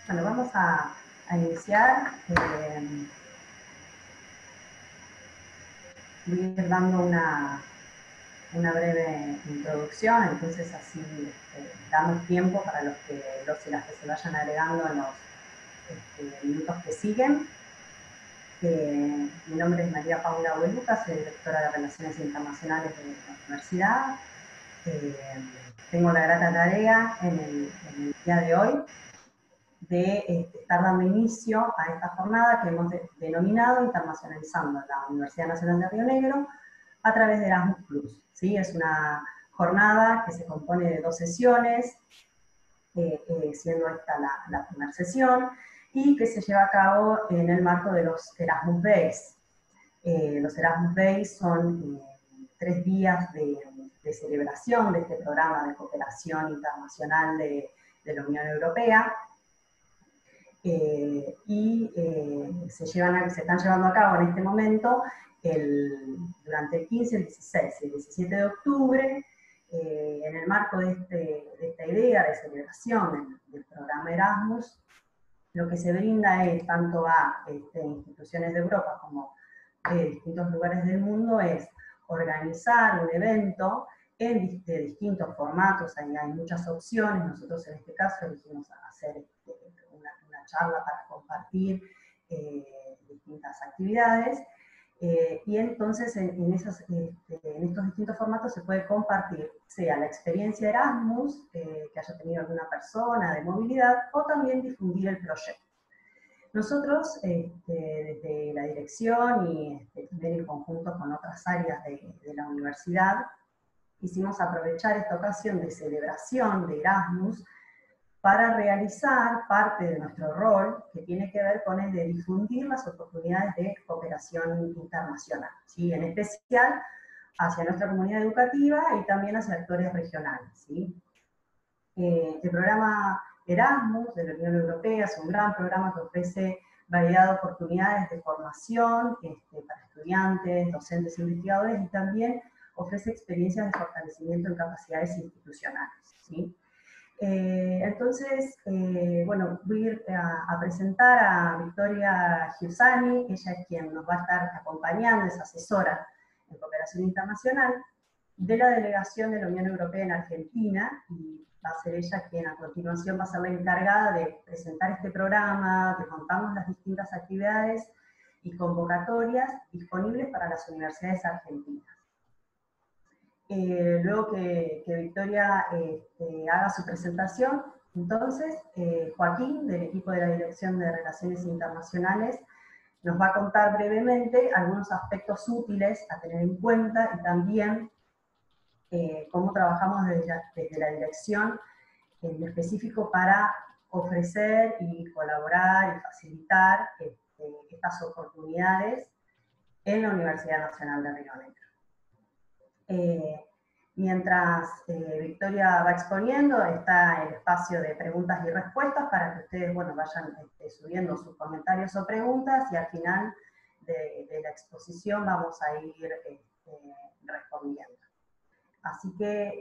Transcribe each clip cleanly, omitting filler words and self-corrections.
Bueno, vamos a iniciar. Voy a ir dando una breve introducción, entonces así damos tiempo para los y las que se vayan agregando en los minutos que siguen. Mi nombre es María Paula Hueluca, soy directora de Relaciones Internacionales de la universidad. Tengo la grata tarea en el día de hoy de estar dando inicio a esta jornada que hemos denominado Internacionalizando la Universidad Nacional de Río Negro a través de Erasmus Plus. ¿Sí? Es una jornada que se compone de 2 sesiones, siendo esta la primera sesión, y que se lleva a cabo en el marco de los Erasmus Days. Los Erasmus Days son 3 días de celebración de este programa de cooperación internacional de la Unión Europea, y se están llevando a cabo en este momento durante el 15, el 16 y el 17 de octubre, en el marco de esta idea de celebración del programa Erasmus. Lo que se brinda es, tanto a instituciones de Europa como de distintos lugares del mundo, es organizar un evento en distintos formatos. Hay muchas opciones. Nosotros en este caso elegimos hacer una charla para compartir distintas actividades, y entonces en estos distintos formatos se puede compartir, sea la experiencia Erasmus que haya tenido alguna persona de movilidad, o también difundir el proyecto. Nosotros, desde la dirección y también en conjunto con otras áreas de la universidad, quisimos aprovechar esta ocasión de celebración de Erasmus para realizar parte de nuestro rol, que tiene que ver con el de difundir las oportunidades de cooperación internacional, ¿sí? En especial hacia nuestra comunidad educativa y también hacia actores regionales, ¿sí? El programa Erasmus de la Unión Europea es un gran programa que ofrece variedad de oportunidades de formación para estudiantes, docentes e investigadores, y también ofrece experiencias de fortalecimiento en capacidades institucionales, ¿sí? Entonces, bueno, voy a ir a presentar a Victoria Giussani. Ella es quien nos va a estar acompañando, es asesora en cooperación internacional de la delegación de la Unión Europea en Argentina, y va a ser ella quien a continuación va a ser la encargada de presentar este programa, de contarnos las distintas actividades y convocatorias disponibles para las universidades argentinas. Luego que Victoria haga su presentación, entonces Joaquín, del equipo de la Dirección de Relaciones Internacionales, nos va a contar brevemente algunos aspectos útiles a tener en cuenta, y también cómo trabajamos desde la dirección en específico para ofrecer y colaborar y facilitar estas oportunidades en la Universidad Nacional de Río Negro. Mientras Victoria va exponiendo, está el espacio de preguntas y respuestas para que ustedes, bueno, vayan subiendo sus comentarios o preguntas, y al final de la exposición vamos a ir respondiendo. Así que,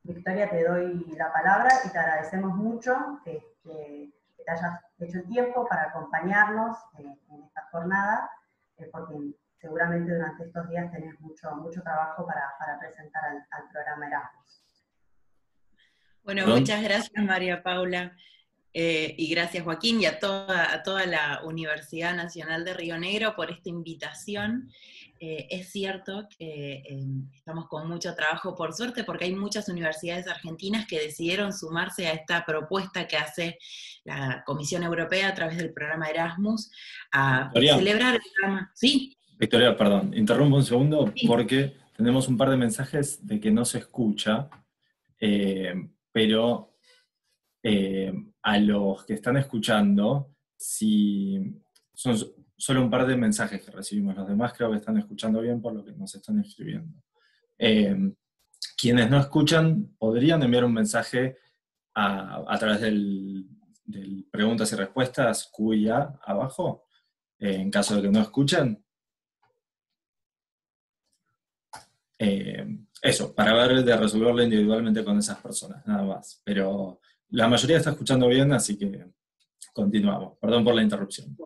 Victoria, te doy la palabra y te agradecemos mucho que te hayas hecho el tiempo para acompañarnos en esta jornada, porque seguramente durante estos días tenés mucho trabajo para presentar al programa Erasmus. Bueno, muchas gracias, María Paula, y gracias, Joaquín, y a toda la Universidad Nacional de Río Negro por esta invitación. Es cierto que estamos con mucho trabajo, por suerte, porque hay muchas universidades argentinas que decidieron sumarse a esta propuesta que hace la Comisión Europea a través del programa Erasmus, a celebrar el programa. ¿Sí? Victoria, perdón, interrumpo un segundo, sí, porque tenemos un par de mensajes de que no se escucha, pero a los que están escuchando, si son solo un par de mensajes que recibimos, los demás creo que están escuchando bien por lo que nos están escribiendo. Quienes no escuchan podrían enviar un mensaje a través del preguntas y respuestas QIA abajo, en caso de que no escuchen. Eso, para ver de resolverlo individualmente con esas personas, nada más. Pero la mayoría está escuchando bien, así que continuamos. Perdón por la interrupción.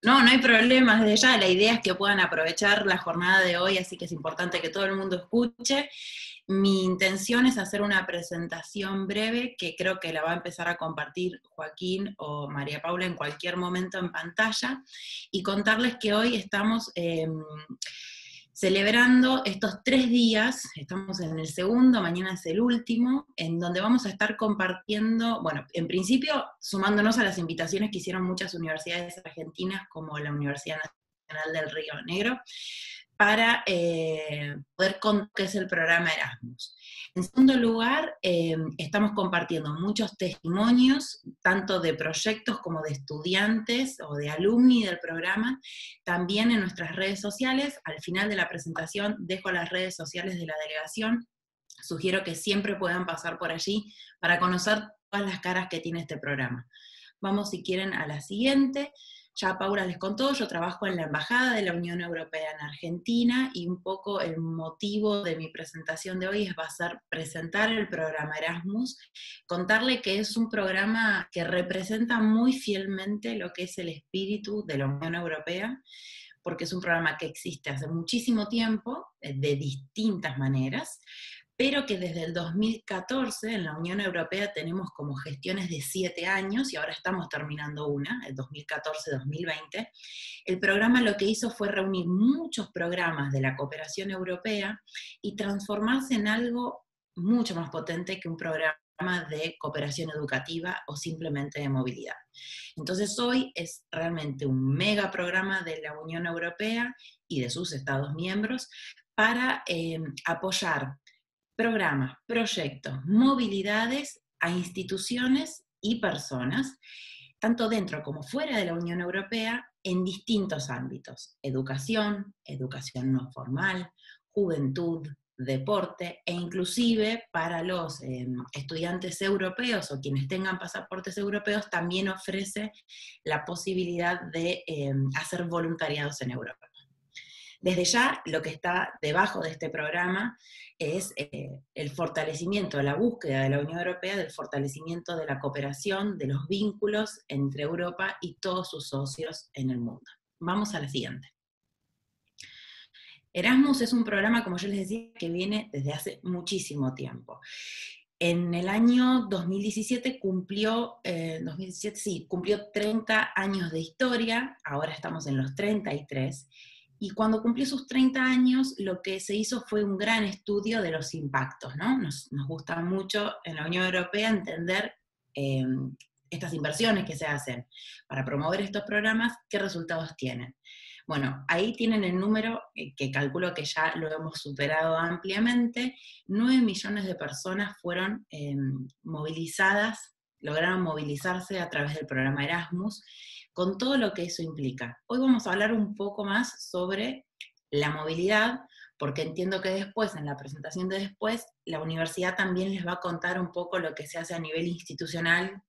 No, no hay problema, desde ya la idea es que puedan aprovechar la jornada de hoy, así que es importante que todo el mundo escuche. Mi intención es hacer una presentación breve, que creo que la va a empezar a compartir Joaquín o María Paula en cualquier momento en pantalla, y contarles que hoy estamos celebrando estos 3 días, estamos en el segundo, mañana es el último, en donde vamos a estar compartiendo, bueno, en principio sumándonos a las invitaciones que hicieron muchas universidades argentinas, como la Universidad Nacional del Río Negro, para poder contar qué es el programa Erasmus. En segundo lugar, estamos compartiendo muchos testimonios, tanto de proyectos como de estudiantes o de alumni del programa, también en nuestras redes sociales. Al final de la presentación dejo las redes sociales de la delegación. Sugiero que siempre puedan pasar por allí para conocer todas las caras que tiene este programa. Vamos, si quieren, a la siguiente. Ya Paula les contó, yo trabajo en la Embajada de la Unión Europea en Argentina, y un poco el motivo de mi presentación de hoy va a ser presentar el programa Erasmus, contarle que es un programa que representa muy fielmente lo que es el espíritu de la Unión Europea, porque es un programa que existe hace muchísimo tiempo, de distintas maneras, pero que desde el 2014 en la Unión Europea tenemos como gestiones de 7 años, y ahora estamos terminando una, el 2014-2020. El programa lo que hizo fue reunir muchos programas de la cooperación europea y transformarse en algo mucho más potente que un programa de cooperación educativa o simplemente de movilidad. Entonces hoy es realmente un mega programa de la Unión Europea y de sus Estados miembros para apoyar programas, proyectos, movilidades a instituciones y personas, tanto dentro como fuera de la Unión Europea, en distintos ámbitos: educación, educación no formal, juventud, deporte, e inclusive para los estudiantes europeos o quienes tengan pasaportes europeos, también ofrece la posibilidad de hacer voluntariados en Europa. Desde ya, lo que está debajo de este programa es el fortalecimiento, la búsqueda de la Unión Europea, del fortalecimiento de la cooperación, de los vínculos entre Europa y todos sus socios en el mundo. Vamos a la siguiente. Erasmus es un programa, como yo les decía, que viene desde hace muchísimo tiempo. En el año 2017 cumplió 30 años de historia, ahora estamos en los 33, y cuando cumplió sus 30 años, lo que se hizo fue un gran estudio de los impactos, ¿no? Nos gusta mucho en la Unión Europea entender estas inversiones que se hacen para promover estos programas, qué resultados tienen. Bueno, ahí tienen el número, que calculo que ya lo hemos superado ampliamente. 9 millones de personas fueron movilizadas, lograron movilizarse a través del programa Erasmus, con todo lo que eso implica. Hoy vamos a hablar un poco más sobre la movilidad, porque entiendo que después, en la presentación de después, la universidad también les va a contar un poco lo que se hace a nivel institucional,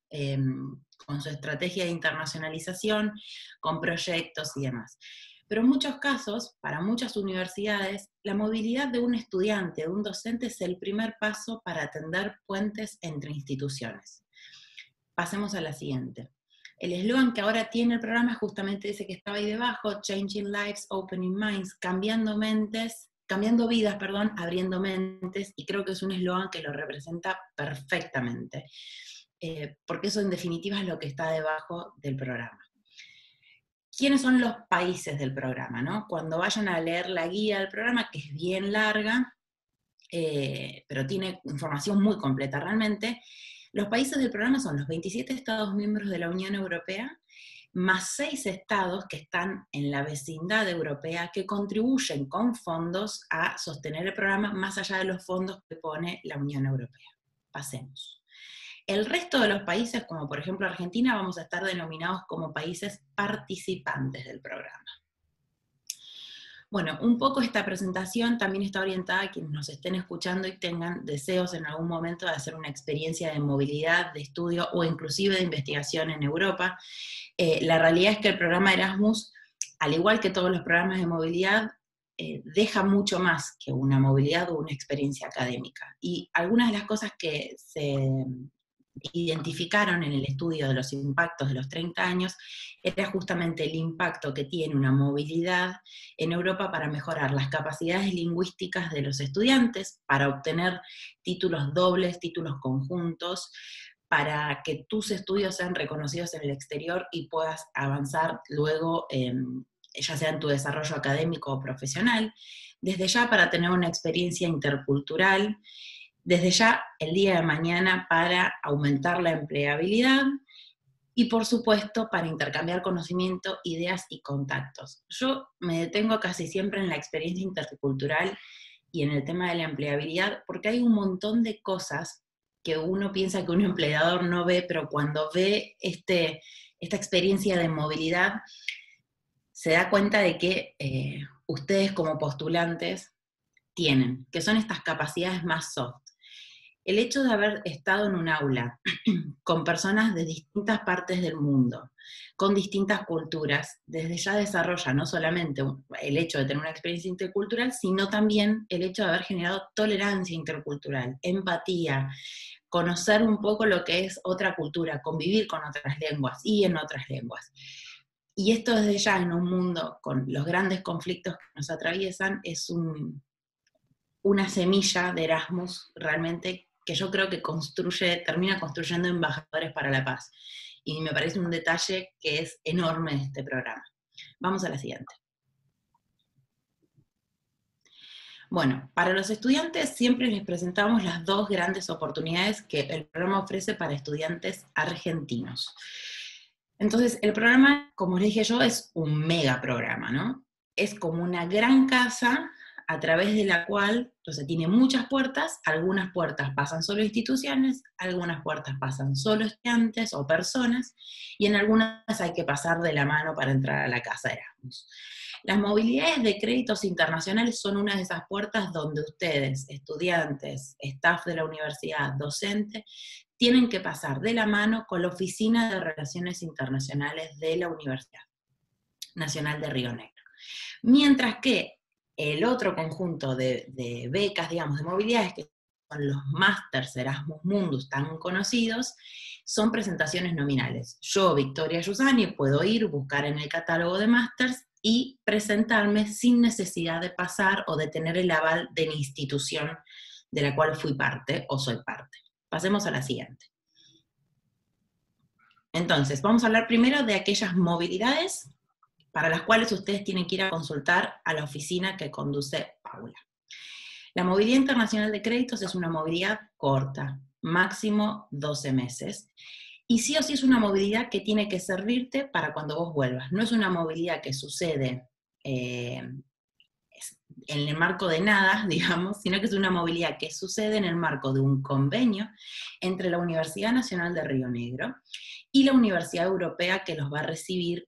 con su estrategia de internacionalización, con proyectos y demás. Pero en muchos casos, para muchas universidades, la movilidad de un estudiante, de un docente, es el primer paso para tender puentes entre instituciones. Pasemos a la siguiente. El eslogan que ahora tiene el programa justamente dice, que estaba ahí debajo: Changing Lives, Opening Minds, cambiando vidas, abriendo mentes, y creo que es un eslogan que lo representa perfectamente, porque eso en definitiva es lo que está debajo del programa. ¿Quiénes son los países del programa, no? Cuando vayan a leer la guía del programa, que es bien larga, pero tiene información muy completa realmente, los países del programa son los 27 Estados miembros de la Unión Europea, más 6 estados que están en la vecindad europea, que contribuyen con fondos a sostener el programa, más allá de los fondos que pone la Unión Europea. Pasemos. El resto de los países, como por ejemplo Argentina, vamos a estar denominados como países participantes del programa. Bueno, un poco esta presentación también está orientada a quienes nos estén escuchando y tengan deseos en algún momento de hacer una experiencia de movilidad, de estudio o inclusive de investigación en Europa. La realidad es que el programa Erasmus, al igual que todos los programas de movilidad, deja mucho más que una movilidad o una experiencia académica. Y algunas de las cosas que se identificaron en el estudio de los impactos de los 30 años, era justamente el impacto que tiene una movilidad en Europa para mejorar las capacidades lingüísticas de los estudiantes, para obtener títulos dobles, títulos conjuntos, para que tus estudios sean reconocidos en el exterior y puedas avanzar luego, ya sea en tu desarrollo académico o profesional, desde ya para tener una experiencia intercultural, desde ya el día de mañana para aumentar la empleabilidad y por supuesto para intercambiar conocimiento, ideas y contactos. Yo me detengo casi siempre en la experiencia intercultural y en el tema de la empleabilidad porque hay un montón de cosas que uno piensa que un empleador no ve, pero cuando ve esta experiencia de movilidad se da cuenta de que ustedes como postulantes tienen, que son estas capacidades más soft. El hecho de haber estado en un aula con personas de distintas partes del mundo, con distintas culturas, desde ya desarrolla no solamente el hecho de tener una experiencia intercultural, sino también el hecho de haber generado tolerancia intercultural, empatía, conocer un poco lo que es otra cultura, convivir con otras lenguas y en otras lenguas. Y esto desde ya en un mundo con los grandes conflictos que nos atraviesan es una semilla de Erasmus realmente que yo creo que termina construyendo embajadores para la paz. Y me parece un detalle que es enorme de este programa. Vamos a la siguiente. Bueno, para los estudiantes siempre les presentamos las dos grandes oportunidades que el programa ofrece para estudiantes argentinos. Entonces, el programa, como les dije yo, es un mega programa, ¿no? Es como una gran casa a través de la cual, entonces tiene muchas puertas, algunas puertas pasan solo instituciones, algunas puertas pasan solo estudiantes o personas, y en algunas hay que pasar de la mano para entrar a la casa de Erasmus. Las movilidades de créditos internacionales son una de esas puertas donde ustedes, estudiantes, staff de la universidad, docente, tienen que pasar de la mano con la Oficina de Relaciones Internacionales de la Universidad Nacional de Río Negro. Mientras que el otro conjunto de becas, digamos, de movilidades, que son los Masters Erasmus Mundus tan conocidos, son presentaciones nominales. Yo, Victoria Yusani, puedo ir, buscar en el catálogo de Masters y presentarme sin necesidad de pasar o de tener el aval de la institución de la cual fui parte o soy parte. Pasemos a la siguiente. Entonces, vamos a hablar primero de aquellas movilidades para las cuales ustedes tienen que ir a consultar a la oficina que conduce Paula. La movilidad internacional de créditos es una movilidad corta, máximo 12 meses, y sí o sí es una movilidad que tiene que servirte para cuando vos vuelvas. No es una movilidad que sucede en el marco de nada, digamos, sino que es una movilidad que sucede en el marco de un convenio entre la Universidad Nacional de Río Negro y la Universidad Europea que los va a recibir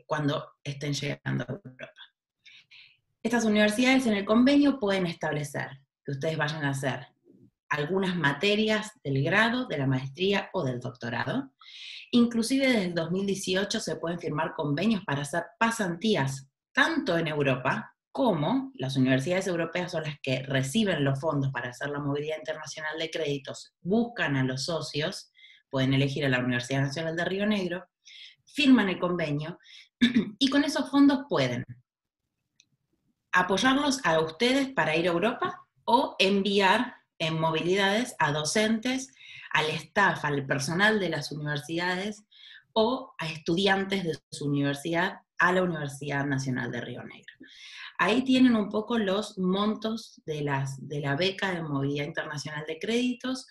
cuando estén llegando a Europa. Estas universidades en el convenio pueden establecer que ustedes vayan a hacer algunas materias del grado, de la maestría o del doctorado. Inclusive desde el 2018 se pueden firmar convenios para hacer pasantías, tanto en Europa como las universidades europeas son las que reciben los fondos para hacer la movilidad internacional de créditos, buscan a los socios, pueden elegir a la Universidad Nacional de Río Negro, firman el convenio, y con esos fondos pueden apoyarlos a ustedes para ir a Europa o enviar en movilidades a docentes, al staff, al personal de las universidades o a estudiantes de su universidad a la Universidad Nacional de Río Negro. Ahí tienen un poco los montos de la beca de movilidad internacional de créditos.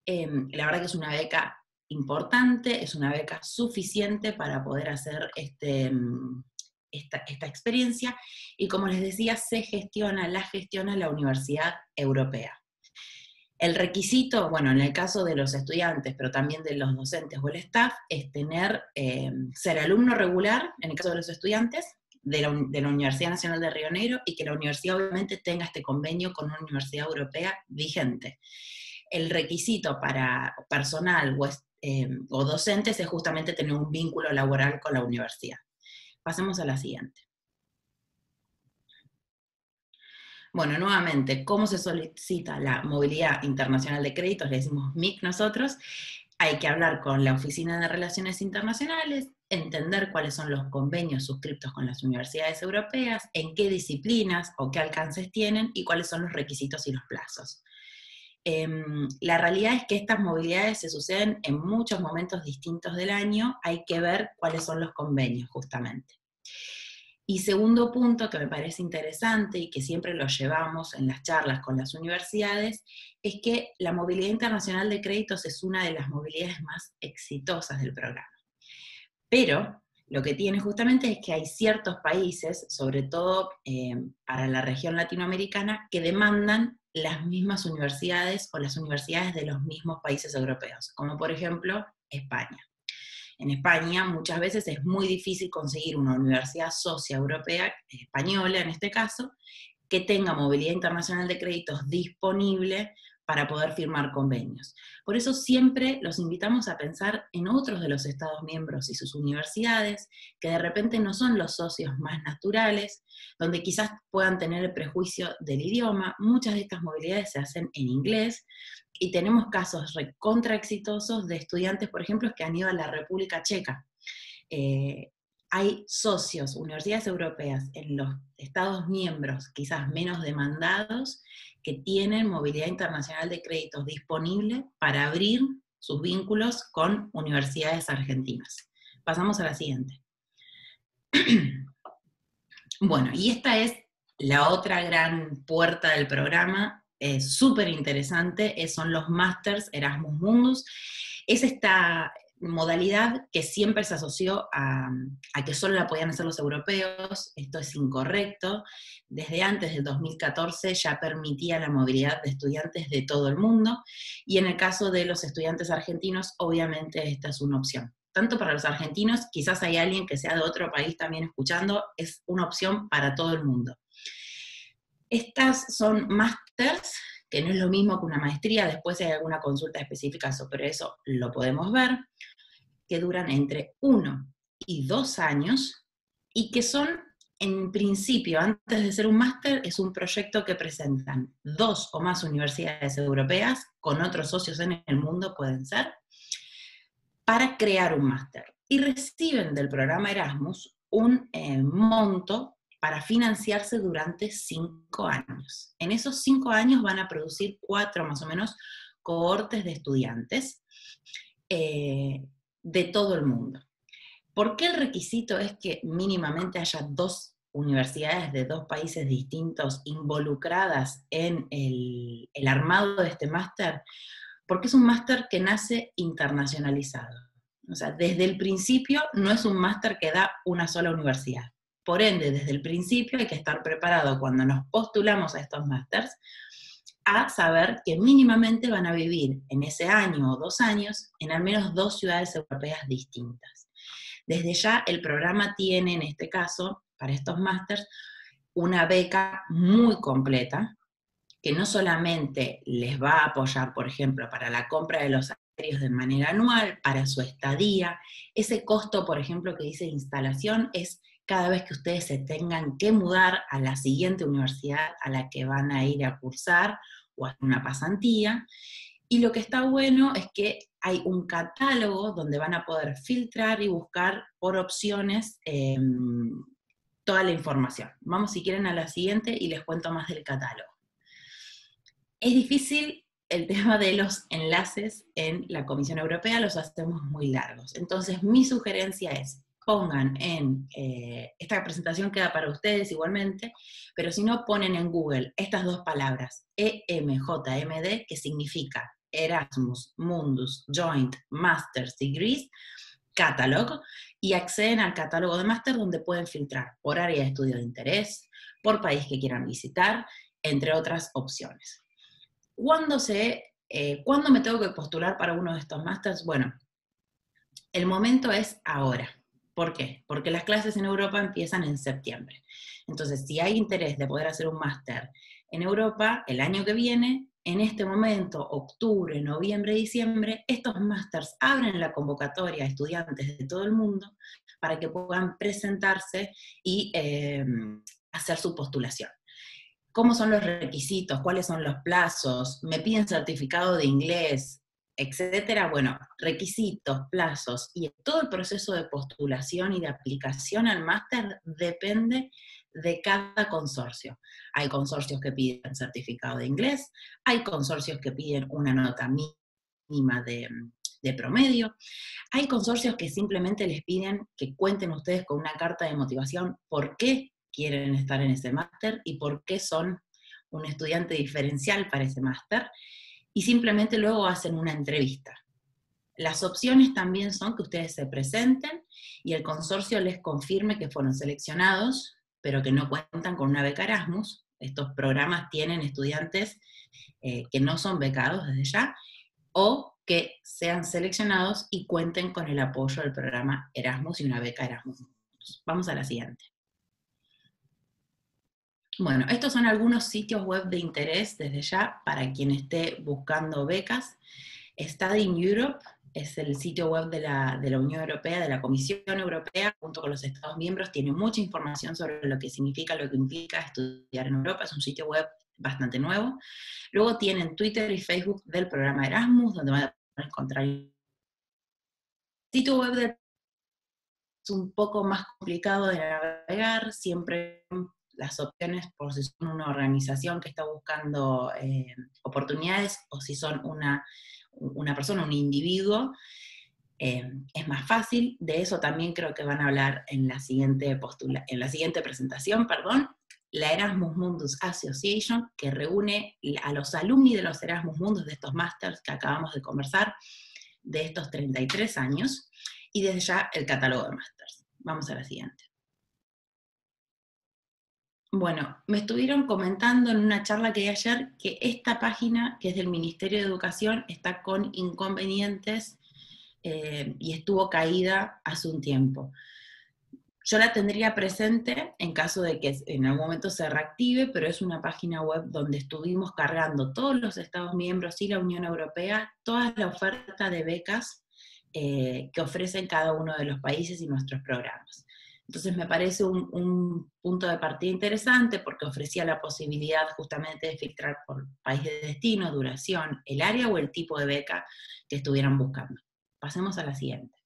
La verdad que es una beca importante, es una beca suficiente para poder hacer esta experiencia, y como les decía, la gestiona la Universidad Europea. El requisito, bueno, en el caso de los estudiantes, pero también de los docentes o el staff, es ser alumno regular, en el caso de los estudiantes, de la Universidad Nacional de Río Negro, y que la universidad obviamente tenga este convenio con una universidad europea vigente. El requisito para personal o docentes es justamente tener un vínculo laboral con la universidad. Pasemos a la siguiente. Bueno, nuevamente, ¿cómo se solicita la movilidad internacional de créditos? Le decimos MIC nosotros. Hay que hablar con la Oficina de Relaciones Internacionales, entender cuáles son los convenios suscriptos con las universidades europeas, en qué disciplinas o qué alcances tienen y cuáles son los requisitos y los plazos. La realidad es que estas movilidades se suceden en muchos momentos distintos del año, hay que ver cuáles son los convenios justamente. Y segundo punto que me parece interesante y que siempre lo llevamos en las charlas con las universidades, es que la movilidad internacional de créditos es una de las movilidades más exitosas del programa. Pero lo que tiene justamente es que hay ciertos países, sobre todo para la región latinoamericana, que demandan las mismas universidades o las universidades de los mismos países europeos, como por ejemplo España. En España muchas veces es muy difícil conseguir una universidad socia europea, española en este caso, que tenga movilidad internacional de créditos disponible para poder firmar convenios. Por eso siempre los invitamos a pensar en otros de los Estados miembros y sus universidades, que de repente no son los socios más naturales, donde quizás puedan tener el prejuicio del idioma. Muchas de estas movilidades se hacen en inglés, y tenemos casos recontra exitosos de estudiantes, por ejemplo, que han ido a la República Checa. Hay socios, universidades europeas en los Estados miembros quizás menos demandados, que tienen movilidad internacional de créditos disponible para abrir sus vínculos con universidades argentinas. Pasamos a la siguiente. Bueno, y esta es la otra gran puerta del programa, es súper interesante, son los Masters Erasmus Mundus. Es esta modalidad que siempre se asoció a que solo la podían hacer los europeos. Esto es incorrecto. Desde antes del 2014 ya permitía la movilidad de estudiantes de todo el mundo, y en el caso de los estudiantes argentinos, obviamente esta es una opción. Tanto para los argentinos, quizás hay alguien que sea de otro país también escuchando, es una opción para todo el mundo. Estas son másters, que no es lo mismo que una maestría, después hay alguna consulta específica sobre eso, lo podemos ver, que duran entre 1 y 2 años, y que son, en principio, antes de ser un máster, es un proyecto que presentan 2 o más universidades europeas, con otros socios en el mundo pueden ser, para crear un máster. Y reciben del programa Erasmus un monto para financiarse durante 5 años. En esos 5 años van a producir 4 más o menos cohortes de estudiantes de todo el mundo. ¿Por qué el requisito es que mínimamente haya 2 universidades de 2 países distintos involucradas en el armado de este máster? Porque es un máster que nace internacionalizado. O sea, desde el principio no es un máster que da una sola universidad. Por ende, desde el principio hay que estar preparado cuando nos postulamos a estos másters a saber que mínimamente van a vivir en ese año o 2 años en al menos 2 ciudades europeas distintas. Desde ya el programa tiene, en este caso, para estos másters, una beca muy completa, que no solamente les va a apoyar, por ejemplo, para la compra de los aéreos de manera anual, para su estadía, ese costo, por ejemplo, que dice instalación, es cada vez que ustedes se tengan que mudar a la siguiente universidad a la que van a ir a cursar o a una pasantía. Y lo que está bueno es que hay un catálogo donde van a poder filtrar y buscar por opciones toda la información. Vamos, si quieren, a la siguiente y les cuento más del catálogo. Es difícil el tema de los enlaces en la Comisión Europea, los hacemos muy largos. Entonces, mi sugerencia es, pongan en, esta presentación queda para ustedes igualmente, pero si no, ponen en Google estas 2 palabras, EMJMD, que significa Erasmus Mundus Joint Master's Degrees, Catalog, y acceden al catálogo de máster donde pueden filtrar por área de estudio de interés, por país que quieran visitar, entre otras opciones. ¿Cuándo me tengo que postular para uno de estos másters? Bueno, el momento es ahora. ¿Por qué? Porque las clases en Europa empiezan en septiembre. Entonces, si hay interés de poder hacer un máster en Europa el año que viene, en este momento, octubre, noviembre, diciembre, estos másters abren la convocatoria a estudiantes de todo el mundo para que puedan presentarse y hacer su postulación. ¿Cómo son los requisitos? ¿Cuáles son los plazos? ¿Me piden certificado de inglés? Etcétera. Bueno, requisitos, plazos y todo el proceso de postulación y de aplicación al máster depende de cada consorcio. Hay consorcios que piden certificado de inglés, hay consorcios que piden una nota mínima de promedio, hay consorcios que simplemente les piden que cuenten ustedes con una carta de motivación por qué quieren estar en ese máster y por qué son un estudiante diferencial para ese máster, y simplemente luego hacen una entrevista. Las opciones también son que ustedes se presenten y el consorcio les confirme que fueron seleccionados, pero que no cuentan con una beca Erasmus. Estos programas tienen estudiantes que no son becados desde ya, o que sean seleccionados y cuenten con el apoyo del programa Erasmus y una beca Erasmus. Vamos a la siguiente. Bueno, estos son algunos sitios web de interés desde ya para quien esté buscando becas. Study in Europe es el sitio web de la Unión Europea, de la Comisión Europea, junto con los Estados miembros, tiene mucha información sobre lo que significa, lo que implica estudiar en Europa, es un sitio web bastante nuevo. Luego tienen Twitter y Facebook del programa Erasmus, donde van a encontrar el sitio web del es un poco más complicado de navegar, siempre las opciones por si son una organización que está buscando oportunidades o si son una persona, un individuo, es más fácil. De eso también creo que van a hablar en la siguiente presentación, la Erasmus Mundus Association, que reúne a los alumni de los Erasmus Mundus, de estos másters que acabamos de conversar, de estos 33 años, y desde ya el catálogo de másters. Vamos a la siguiente. Bueno, me estuvieron comentando en una charla que di ayer que esta página, que es del Ministerio de Educación, está con inconvenientes y estuvo caída hace un tiempo. Yo la tendría presente en caso de que en algún momento se reactive, pero es una página web donde estuvimos cargando todos los Estados miembros y la Unión Europea, toda la oferta de becas que ofrecen cada uno de los países y nuestros programas. Entonces me parece un punto de partida interesante porque ofrecía la posibilidad justamente de filtrar por país de destino, duración, el área o el tipo de beca que estuvieran buscando. Pasemos a la siguiente.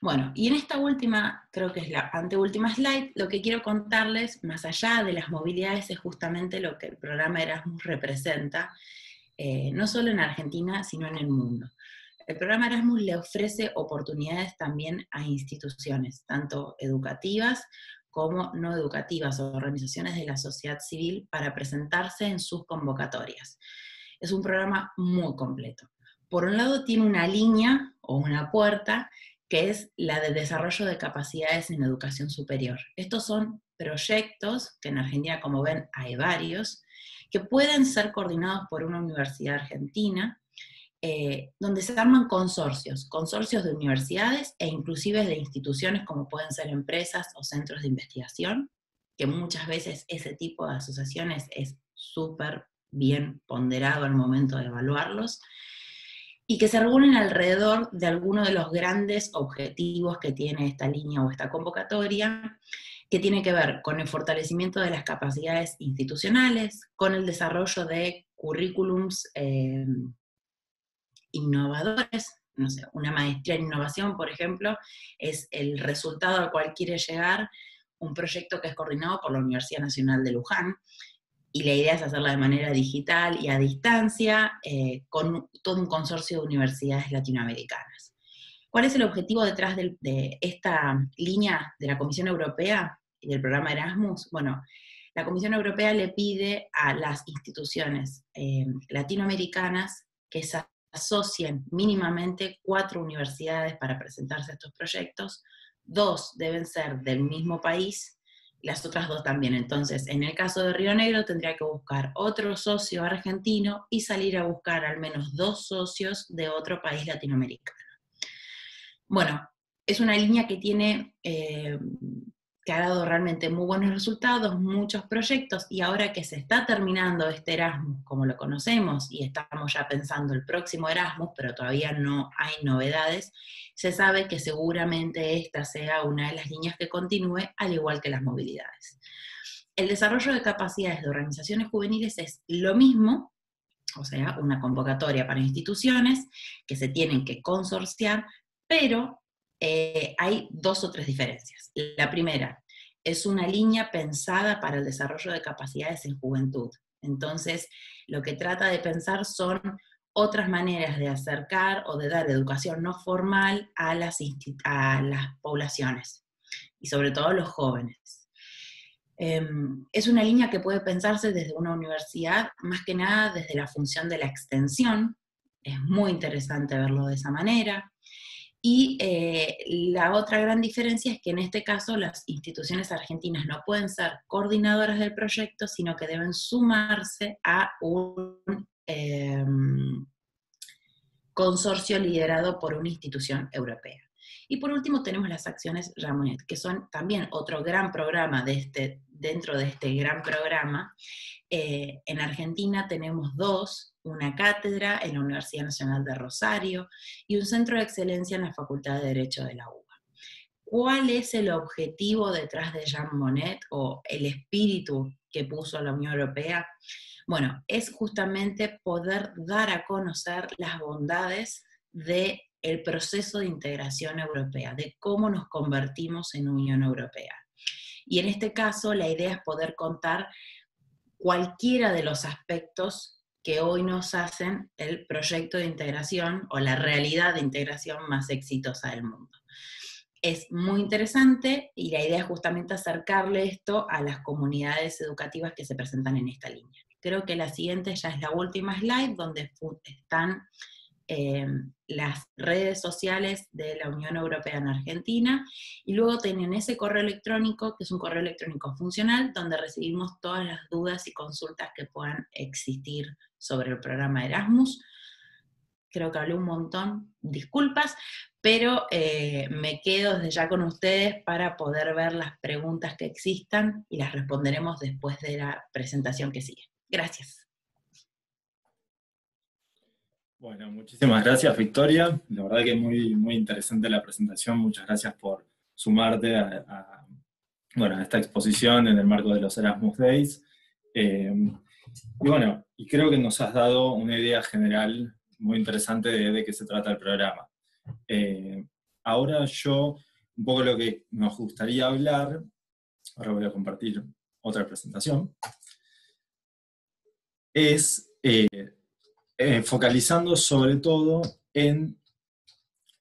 Bueno, y en esta última, creo que es la anteúltima slide, lo que quiero contarles, más allá de las movilidades, es justamente lo que el programa Erasmus representa, no solo en Argentina, sino en el mundo. El programa Erasmus le ofrece oportunidades también a instituciones, tanto educativas como no educativas, o organizaciones de la sociedad civil, para presentarse en sus convocatorias. Es un programa muy completo. Por un lado tiene una línea o una puerta que es la de desarrollo de capacidades en educación superior. Estos son proyectos, que en Argentina, como ven, hay varios, que pueden ser coordinados por una universidad argentina, donde se arman consorcios de universidades e inclusive de instituciones como pueden ser empresas o centros de investigación, que muchas veces ese tipo de asociaciones es súper bien ponderado al momento de evaluarlos, y que se reúnen alrededor de algunos de los grandes objetivos que tiene esta línea o esta convocatoria, que tiene que ver con el fortalecimiento de las capacidades institucionales, con el desarrollo de currículums innovadores. No sé, una maestría en innovación, por ejemplo, es el resultado al cual quiere llegar un proyecto que es coordinado por la Universidad Nacional de Luján, y la idea es hacerla de manera digital y a distancia, con todo un consorcio de universidades latinoamericanas. ¿Cuál es el objetivo detrás de esta línea de la Comisión Europea y del programa Erasmus? Bueno, la Comisión Europea le pide a las instituciones latinoamericanas que se asocien mínimamente 4 universidades para presentarse a estos proyectos. 2 deben ser del mismo país, las otras 2 también. Entonces, en el caso de Río Negro tendría que buscar otro socio argentino y salir a buscar al menos 2 socios de otro país latinoamericano. Bueno, es una línea que tiene, que ha dado realmente muy buenos resultados, muchos proyectos, y ahora que se está terminando este Erasmus como lo conocemos, y estamos ya pensando el próximo Erasmus, pero todavía no hay novedades, se sabe que seguramente esta sea una de las líneas que continúe, al igual que las movilidades. El desarrollo de capacidades de organizaciones juveniles es lo mismo, o sea, una convocatoria para instituciones que se tienen que consorciar, pero hay 2 o 3 diferencias. La primera, es una línea pensada para el desarrollo de capacidades en juventud. Entonces, lo que trata de pensar son otras maneras de acercar o de dar educación no formal a las poblaciones, y sobre todo a los jóvenes. Es una línea que puede pensarse desde una universidad, más que nada desde la función de la extensión. Es muy interesante verlo de esa manera. Y la otra gran diferencia es que en este caso las instituciones argentinas no pueden ser coordinadoras del proyecto, sino que deben sumarse a un consorcio liderado por una institución europea. Y por último tenemos las acciones Ramonet, que son también otro gran programa dentro de este gran programa. En Argentina tenemos 2, una cátedra en la Universidad Nacional de Rosario y un centro de excelencia en la Facultad de Derecho de la UBA. ¿Cuál es el objetivo detrás de Jean Monnet, o el espíritu que puso la Unión Europea? Bueno, es justamente poder dar a conocer las bondades del proceso de integración europea, de cómo nos convertimos en Unión Europea. Y en este caso la idea es poder contar cualquiera de los aspectos que hoy nos hacen el proyecto de integración o la realidad de integración más exitosa del mundo. Es muy interesante y la idea es justamente acercarle esto a las comunidades educativas que se presentan en esta línea. Creo que la siguiente ya es la última slide, donde están las redes sociales de la Unión Europea en Argentina, y luego tienen ese correo electrónico, que es un correo electrónico funcional, donde recibimos todas las dudas y consultas que puedan existir sobre el programa Erasmus. Creo que hablé un montón, disculpas, pero me quedo desde ya con ustedes para poder ver las preguntas que existan y las responderemos después de la presentación que sigue. Gracias. Bueno, muchísimas gracias, Victoria. La verdad que muy, muy interesante la presentación. Muchas gracias por sumarte a esta exposición en el marco de los Erasmus Days. Y creo que nos has dado una idea general muy interesante de qué se trata el programa. Ahora un poco lo que nos gustaría hablar, ahora voy a compartir otra presentación, es focalizando sobre todo en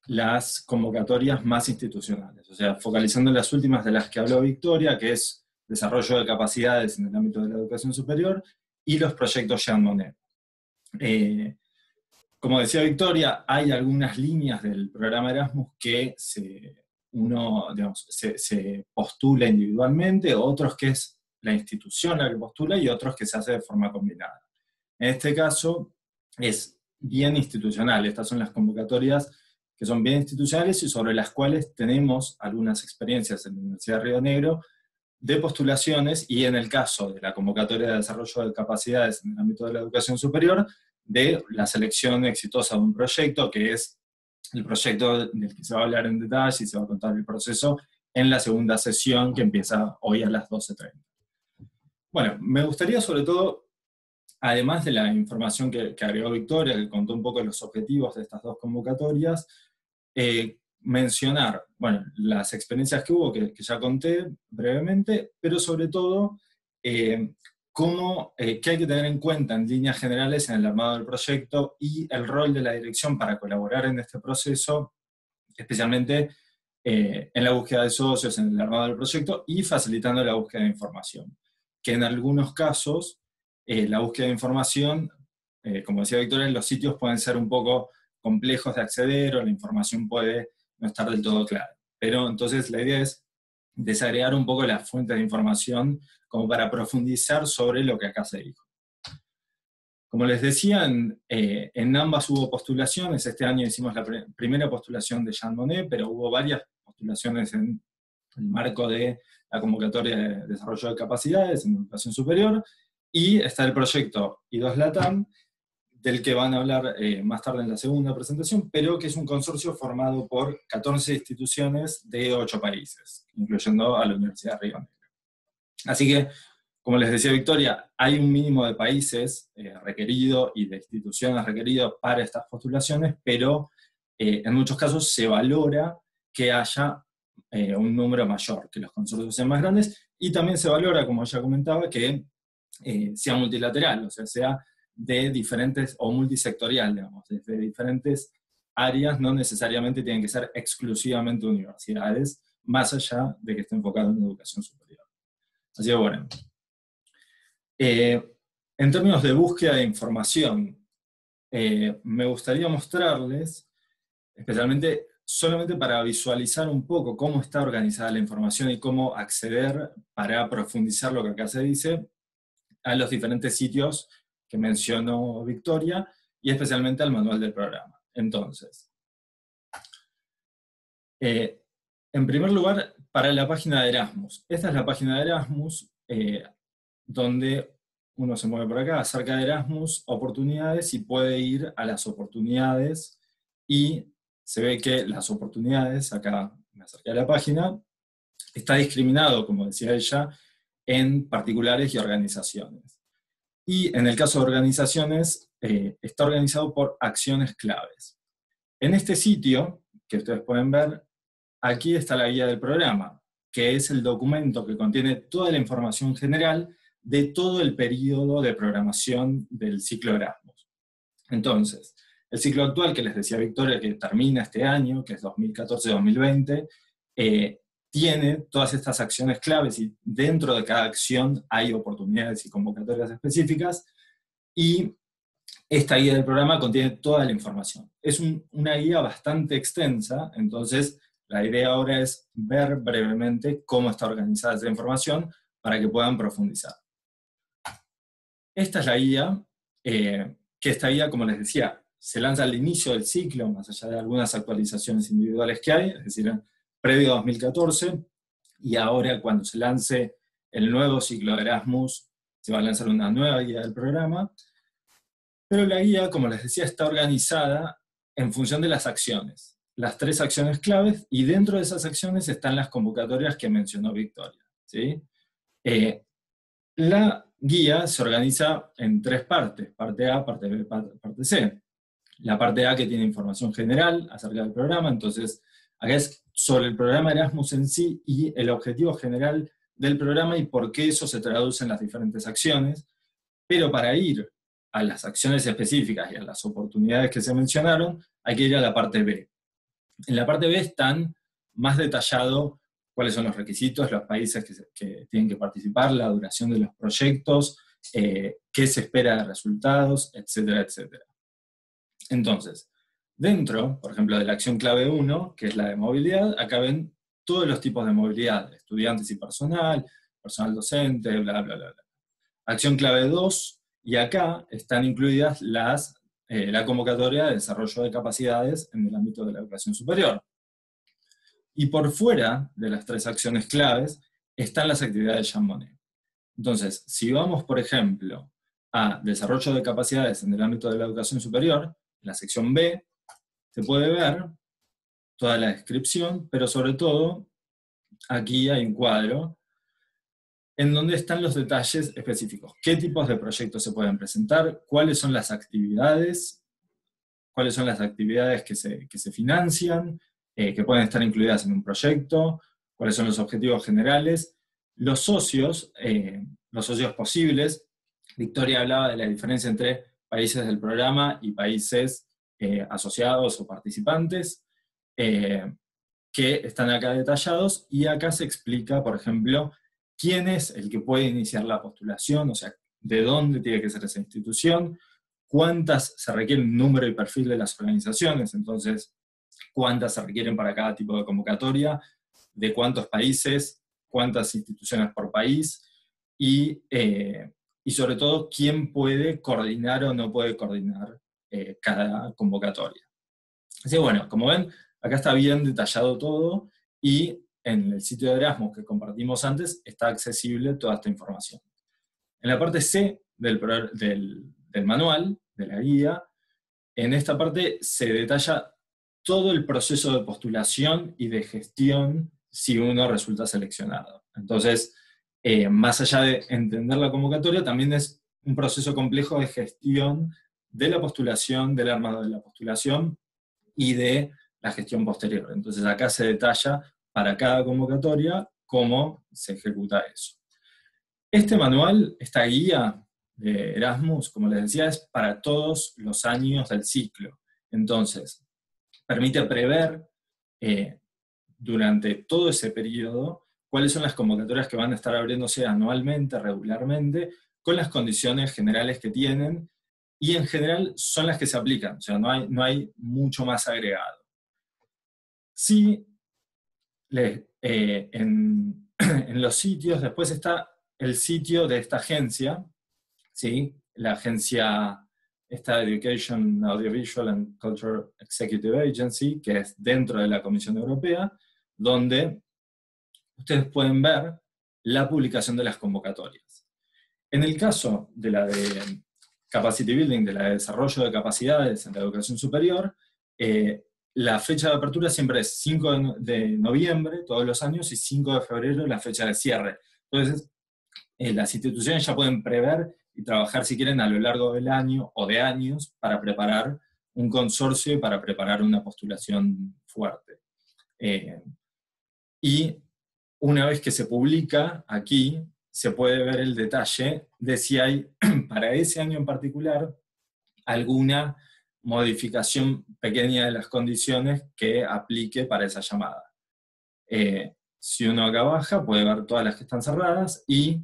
las convocatorias más institucionales, o sea, focalizando en las últimas de las que habló Victoria, que es desarrollo de capacidades en el ámbito de la educación superior, y los proyectos Jean Monnet. Como decía Victoria, hay algunas líneas del programa Erasmus que se postula individualmente, otros que es la institución la que postula, y otros que se hace de forma combinada. En este caso, es bien institucional. Estas son las convocatorias que son bien institucionales y sobre las cuales tenemos algunas experiencias en la Universidad de Río Negro de postulaciones, y en el caso de la convocatoria de desarrollo de capacidades en el ámbito de la educación superior, de la selección exitosa de un proyecto, que es el proyecto del que se va a hablar en detalle y se va a contar el proceso en la segunda sesión, que empieza hoy a las 12:30. Bueno, me gustaría sobre todo, además de la información que agregó Victoria, que contó un poco los objetivos de estas 2 convocatorias, mencionar, las experiencias que hubo, que ya conté brevemente, pero sobre todo, qué hay que tener en cuenta en líneas generales en el armado del proyecto y el rol de la dirección para colaborar en este proceso, especialmente en la búsqueda de socios, en el armado del proyecto y facilitando la búsqueda de información. Que en algunos casos, la búsqueda de información, como decía Victoria, los sitios pueden ser un poco complejos de acceder o la información puede no estar del todo clara. Pero entonces la idea es desagregar un poco las fuentes de información como para profundizar sobre lo que acá se dijo. Como les decía, en ambas hubo postulaciones. Este año hicimos la primera postulación de Jean Monnet, pero hubo varias postulaciones en el marco de la convocatoria de desarrollo de capacidades en educación superior, y está el proyecto I2 LATAM, del que van a hablar más tarde en la segunda presentación, pero que es un consorcio formado por 14 instituciones de 8 países, incluyendo a la Universidad de Río Negro. Así que como les decía Victoria, hay un mínimo de países requerido y de instituciones requeridos para estas postulaciones, pero en muchos casos se valora que haya un número mayor, que los consorcios sean más grandes, y también se valora, como ya comentaba, que sea multilateral, o sea de diferentes, o multisectorial, digamos, de diferentes áreas, no necesariamente tienen que ser exclusivamente universidades, más allá de que esté enfocado en educación superior. Así que bueno, en términos de búsqueda de información, me gustaría mostrarles, especialmente solamente para visualizar un poco cómo está organizada la información y cómo acceder para profundizar lo que acá se dice, a los diferentes sitios que mencionó Victoria, y especialmente al manual del programa. Entonces, en primer lugar, para la página de Erasmus. Esta es la página de Erasmus, donde uno se mueve por acá, acerca de Erasmus, oportunidades, y puede ir a las oportunidades, y se ve que las oportunidades, acá me acerqué a la página, está discriminado, como decía ella, en particulares y organizaciones. Y en el caso de organizaciones, está organizado por acciones claves. En este sitio, que ustedes pueden ver, aquí está la guía del programa, que es el documento que contiene toda la información general de todo el periodo de programación del ciclo Erasmus. Entonces, el ciclo actual, que les decía Victoria, que termina este año, que es 2014-2020, tiene todas estas acciones claves, y dentro de cada acción hay oportunidades y convocatorias específicas, y esta guía del programa contiene toda la información. Es una guía bastante extensa, entonces la idea ahora es ver brevemente cómo está organizada esa información para que puedan profundizar. Esta es la guía, que esta guía, como les decía, se lanza al inicio del ciclo, más allá de algunas actualizaciones individuales que hay, es decir, previo a 2014, y ahora cuando se lance el nuevo ciclo de Erasmus, se va a lanzar una nueva guía del programa, pero la guía, como les decía, está organizada en función de las acciones, las 3 acciones claves, y dentro de esas acciones están las convocatorias que mencionó Victoria, ¿sí? La guía se organiza en 3 partes, parte A, parte B, parte C. La parte A, que tiene información general acerca del programa, entonces acá es sobre el programa Erasmus en sí y el objetivo general del programa y por qué eso se traduce en las diferentes acciones, pero para ir a las acciones específicas y a las oportunidades que se mencionaron, hay que ir a la parte B. En la parte B están más detallado cuáles son los requisitos, los países que tienen que participar, la duración de los proyectos, qué se espera de resultados, etcétera, etcétera. Entonces, dentro, por ejemplo, de la acción clave 1, que es la de movilidad, acá ven todos los tipos de movilidad, estudiantes y personal docente, bla, bla, bla, bla. Acción clave 2, y acá están incluidas la convocatoria de desarrollo de capacidades en el ámbito de la educación superior. Y por fuera de las 3 acciones claves están las actividades de Jean Monnet. Entonces, si vamos, por ejemplo, a desarrollo de capacidades en el ámbito de la educación superior, en la sección B, se puede ver toda la descripción, pero sobre todo, aquí hay un cuadro en donde están los detalles específicos. ¿Qué tipos de proyectos se pueden presentar? ¿Cuáles son las actividades? ¿Cuáles son las actividades que se financian? Que pueden estar incluidas en un proyecto? ¿Cuáles son los objetivos generales? Los socios posibles. Victoria hablaba de la diferencia entre países del programa y países asociados o participantes, que están acá detallados, y acá se explica, por ejemplo, quién es el que puede iniciar la postulación, o sea, de dónde tiene que ser esa institución, cuántas se requiere un número y perfil de las organizaciones, entonces, cuántas se requieren para cada tipo de convocatoria, de cuántos países, cuántas instituciones por país, y sobre todo, quién puede coordinar o no puede coordinar cada convocatoria. Así que bueno, como ven, acá está bien detallado todo, y en el sitio de Erasmus que compartimos antes está accesible toda esta información. En la parte C del manual, de la guía, en esta parte se detalla todo el proceso de postulación y de gestión si uno resulta seleccionado. Entonces, más allá de entender la convocatoria, también es un proceso complejo de gestión de la postulación, del armado de la postulación y de la gestión posterior. Entonces acá se detalla para cada convocatoria cómo se ejecuta eso. Este manual, esta guía de Erasmus, como les decía, es para todos los años del ciclo. Entonces, permite prever durante todo ese periodo cuáles son las convocatorias que van a estar abriéndose anualmente, regularmente, con las condiciones generales que tienen, y en general son las que se aplican, o sea, no hay mucho más agregado. Sí, en los sitios, después está el sitio de esta agencia, ¿sí? La agencia, esta Education, Audiovisual and Culture Executive Agency, que es dentro de la Comisión Europea, donde ustedes pueden ver la publicación de las convocatorias. En el caso de la de Capacity Building, de la de desarrollo de capacidades en la educación superior, la fecha de apertura siempre es 5 de noviembre, todos los años, y 5 de febrero, la fecha de cierre. Entonces, las instituciones ya pueden prever y trabajar, si quieren, a lo largo del año o de años para preparar un consorcio y para preparar una postulación fuerte. Y una vez que se publica aquí, se puede ver el detalle de si hay, para ese año en particular, alguna modificación pequeña de las condiciones que aplique para esa llamada. Si uno acá baja, puede ver todas las que están cerradas, y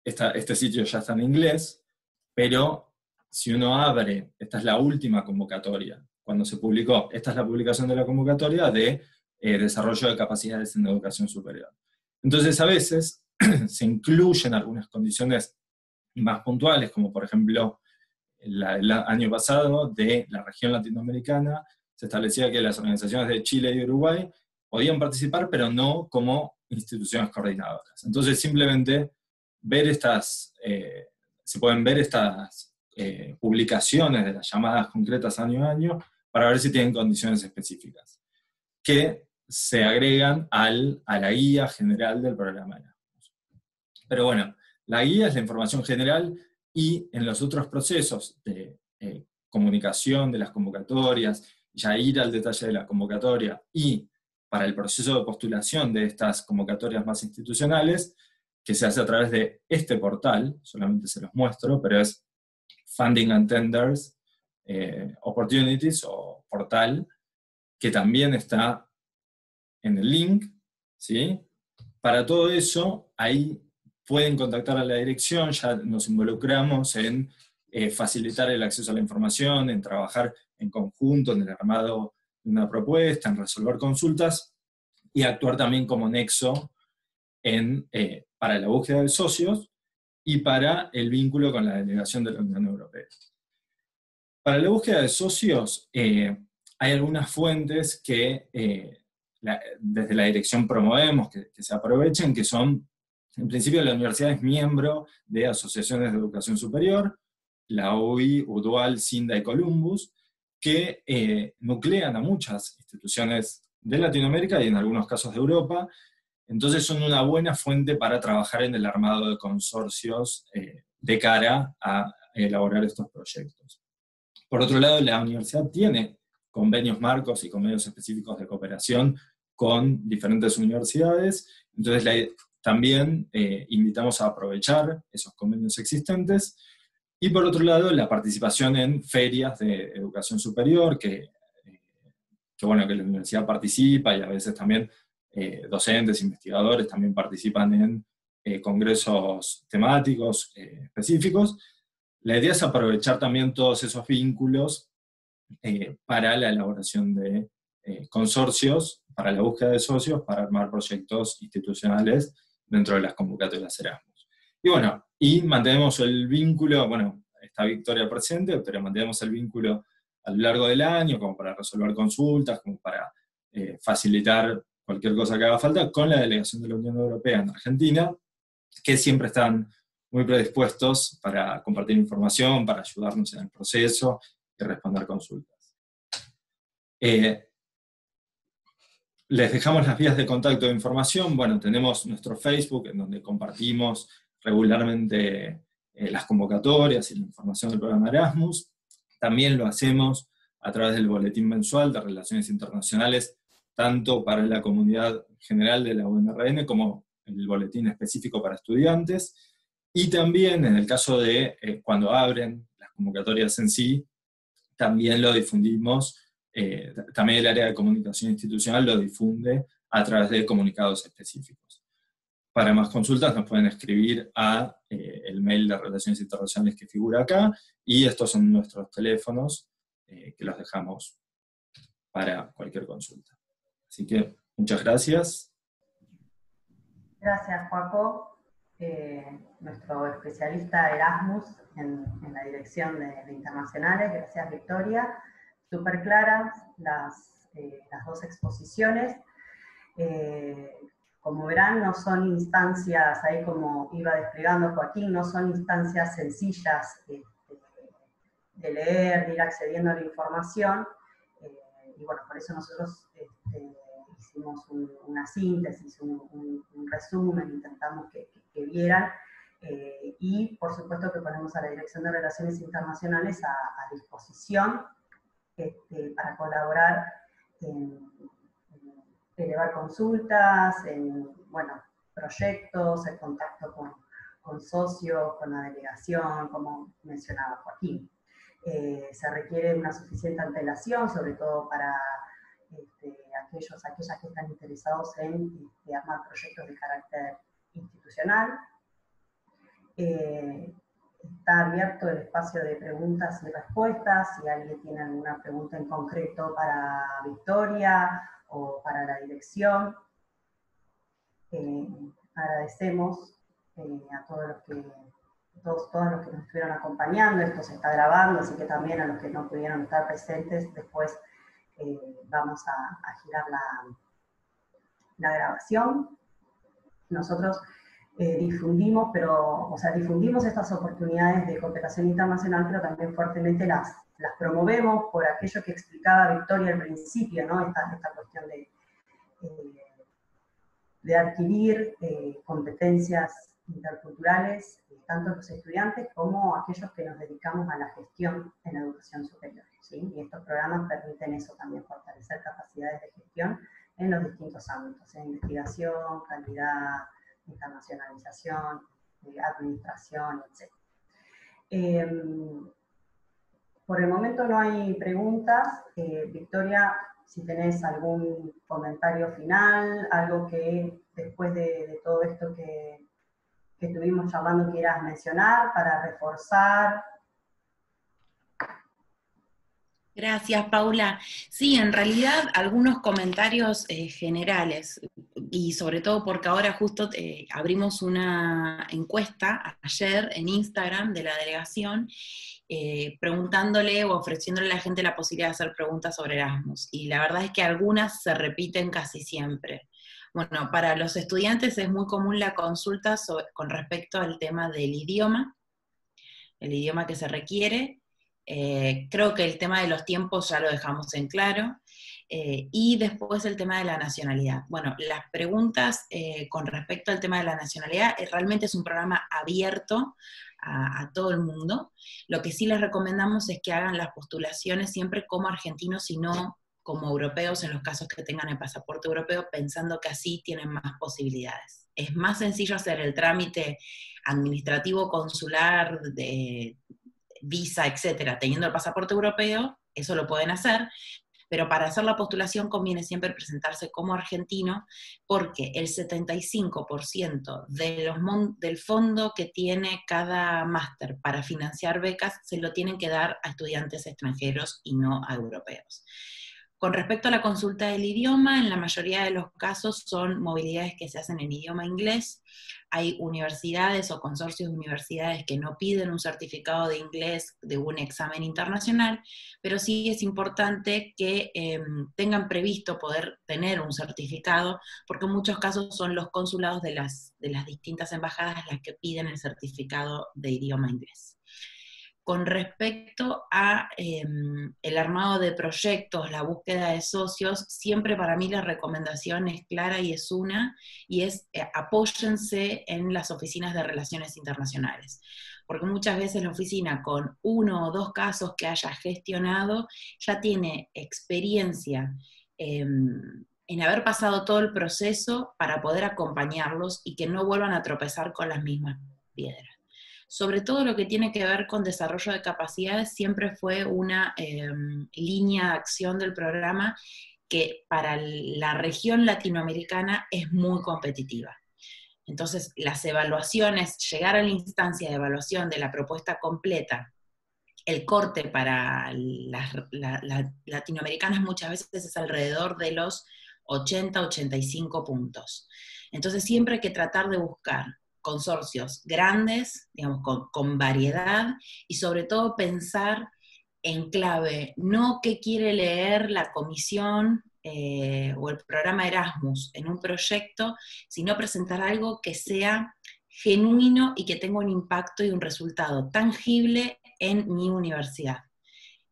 este sitio ya está en inglés, pero si uno abre, esta es la última convocatoria, cuando se publicó, esta es la publicación de la convocatoria de desarrollo de capacidades en educación superior. Entonces a veces se incluyen algunas condiciones más puntuales, como por ejemplo el año pasado de la región latinoamericana, se establecía que las organizaciones de Chile y Uruguay podían participar, pero no como instituciones coordinadoras. Entonces simplemente ver se pueden ver estas publicaciones de las llamadas concretas año a año para ver si tienen condiciones específicas, que se agregan a la guía general del programa Erasmus. Pero bueno, la guía es la información general, y en los otros procesos de comunicación de las convocatorias, ya ir al detalle de la convocatoria, y para el proceso de postulación de estas convocatorias más institucionales, que se hace a través de este portal, solamente se los muestro, pero es Funding and Tenders Opportunities, o portal, que también está en el link, ¿sí? Para todo eso, ahí pueden contactar a la dirección, ya nos involucramos en facilitar el acceso a la información, en trabajar en conjunto, en el armado de una propuesta, en resolver consultas, y actuar también como nexo para la búsqueda de socios y para el vínculo con la delegación de la Unión Europea. Para la búsqueda de socios, hay algunas fuentes que desde la dirección promovemos que se aprovechen, que son, en principio, la universidad es miembro de asociaciones de educación superior, la UI, UDUAL, CINDA y Columbus, que nuclean a muchas instituciones de Latinoamérica y en algunos casos de Europa. Entonces son una buena fuente para trabajar en el armado de consorcios de cara a elaborar estos proyectos. Por otro lado, la universidad tiene convenios marcos y convenios específicos de cooperación con diferentes universidades, entonces también invitamos a aprovechar esos convenios existentes. Y por otro lado, la participación en ferias de educación superior, que la universidad participa, y a veces también docentes, investigadores también participan en congresos temáticos específicos. La idea es aprovechar también todos esos vínculos para la elaboración de consorcios, para la búsqueda de socios, para armar proyectos institucionales dentro de las convocatorias Erasmus. Y mantenemos el vínculo, está Victoria presente, pero mantenemos el vínculo a lo largo del año, como para resolver consultas, como para facilitar cualquier cosa que haga falta, con la delegación de la Unión Europea en Argentina, que siempre están muy predispuestos para compartir información, para ayudarnos en el proceso y responder consultas. Les dejamos las vías de contacto de información. Bueno, tenemos nuestro Facebook, en donde compartimos regularmente las convocatorias y la información del programa Erasmus. También lo hacemos a través del boletín mensual de Relaciones Internacionales, tanto para la comunidad general de la UNRN como el boletín específico para estudiantes. Y también, en el caso de cuando abren las convocatorias en sí, también lo difundimos, también el área de comunicación institucional lo difunde a través de comunicados específicos. Para más consultas nos pueden escribir a el mail de Relaciones Internacionales que figura acá, y estos son nuestros teléfonos que los dejamos para cualquier consulta. Así que muchas gracias. Gracias, Joaco, nuestro especialista Erasmus en la dirección de internacionales. Gracias, Victoria. Súper claras las dos exposiciones. Como verán, no son instancias, ahí como iba desplegando Joaquín, no son instancias sencillas de leer, de ir accediendo a la información, y bueno, por eso nosotros hicimos una síntesis, un resumen, intentamos que vieran, y por supuesto que ponemos a la Dirección de Relaciones Internacionales a disposición para colaborar en elevar consultas, en proyectos, el contacto con socios, con la delegación, como mencionaba Joaquín. Se requiere una suficiente antelación, sobre todo para aquellas que están interesados en armar proyectos de carácter institucional. Está abierto el espacio de preguntas y respuestas. Si alguien tiene alguna pregunta en concreto para Victoria o para la dirección, agradecemos a todos los que nos estuvieron acompañando. Esto se está grabando, así que también a los que no pudieron estar presentes, después vamos a girar la grabación. Nosotros difundimos estas oportunidades de cooperación internacional, pero también fuertemente las promovemos por aquello que explicaba Victoria al principio, ¿no? Esta cuestión de adquirir competencias interculturales, tanto los estudiantes como aquellos que nos dedicamos a la gestión en la educación superior, ¿sí? Y estos programas permiten eso también, fortalecer capacidades de gestión en los distintos ámbitos, en investigación, calidad, internacionalización, administración, etc. Por el momento no hay preguntas. Victoria, si tenés algún comentario final, algo que después de todo esto que estuvimos charlando quieras mencionar para reforzar. Gracias, Paula. Sí, en realidad algunos comentarios generales, y sobre todo porque ahora justo abrimos una encuesta ayer en Instagram de la delegación, preguntándole o ofreciéndole a la gente la posibilidad de hacer preguntas sobre Erasmus, y la verdad es que algunas se repiten casi siempre. Bueno, para los estudiantes es muy común la consulta con respecto al tema del idioma, el idioma que se requiere. Creo que el tema de los tiempos ya lo dejamos en claro, y después el tema de la nacionalidad. Bueno, las preguntas con respecto al tema de la nacionalidad realmente es un programa abierto a todo el mundo. Lo que sí les recomendamos es que hagan las postulaciones siempre como argentinos y no como europeos en los casos que tengan el pasaporte europeo, pensando que así tienen más posibilidades. Es más sencillo hacer el trámite administrativo consular de visa, etcétera, teniendo el pasaporte europeo, eso lo pueden hacer, pero para hacer la postulación conviene siempre presentarse como argentino, porque el 75% del fondo que tiene cada máster para financiar becas se lo tienen que dar a estudiantes extranjeros y no a europeos. Con respecto a la consulta del idioma, en la mayoría de los casos son movilidades que se hacen en idioma inglés. Hay universidades o consorcios de universidades que no piden un certificado de inglés de un examen internacional, pero sí es importante que tengan previsto poder tener un certificado, porque en muchos casos son los consulados de las distintas embajadas las que piden el certificado de idioma inglés. con respecto a el armado de proyectos, la búsqueda de socios, siempre para mí la recomendación es clara y es apóyense en las oficinas de relaciones internacionales. Porque muchas veces la oficina con 1 o 2 casos que haya gestionado ya tiene experiencia en haber pasado todo el proceso para poder acompañarlos y que no vuelvan a tropezar con las mismas piedras. Sobre todo lo que tiene que ver con desarrollo de capacidades, siempre fue una línea de acción del programa que para la región latinoamericana es muy competitiva. Entonces, las evaluaciones, llegar a la instancia de evaluación de la propuesta completa, el corte para las latinoamericanas muchas veces es alrededor de los 80-85 puntos. Entonces, siempre hay que tratar de buscar consorcios grandes, digamos, con variedad, y sobre todo pensar en clave, no qué quiere leer la comisión o el programa Erasmus en un proyecto, sino presentar algo que sea genuino y que tenga un impacto y un resultado tangible en mi universidad.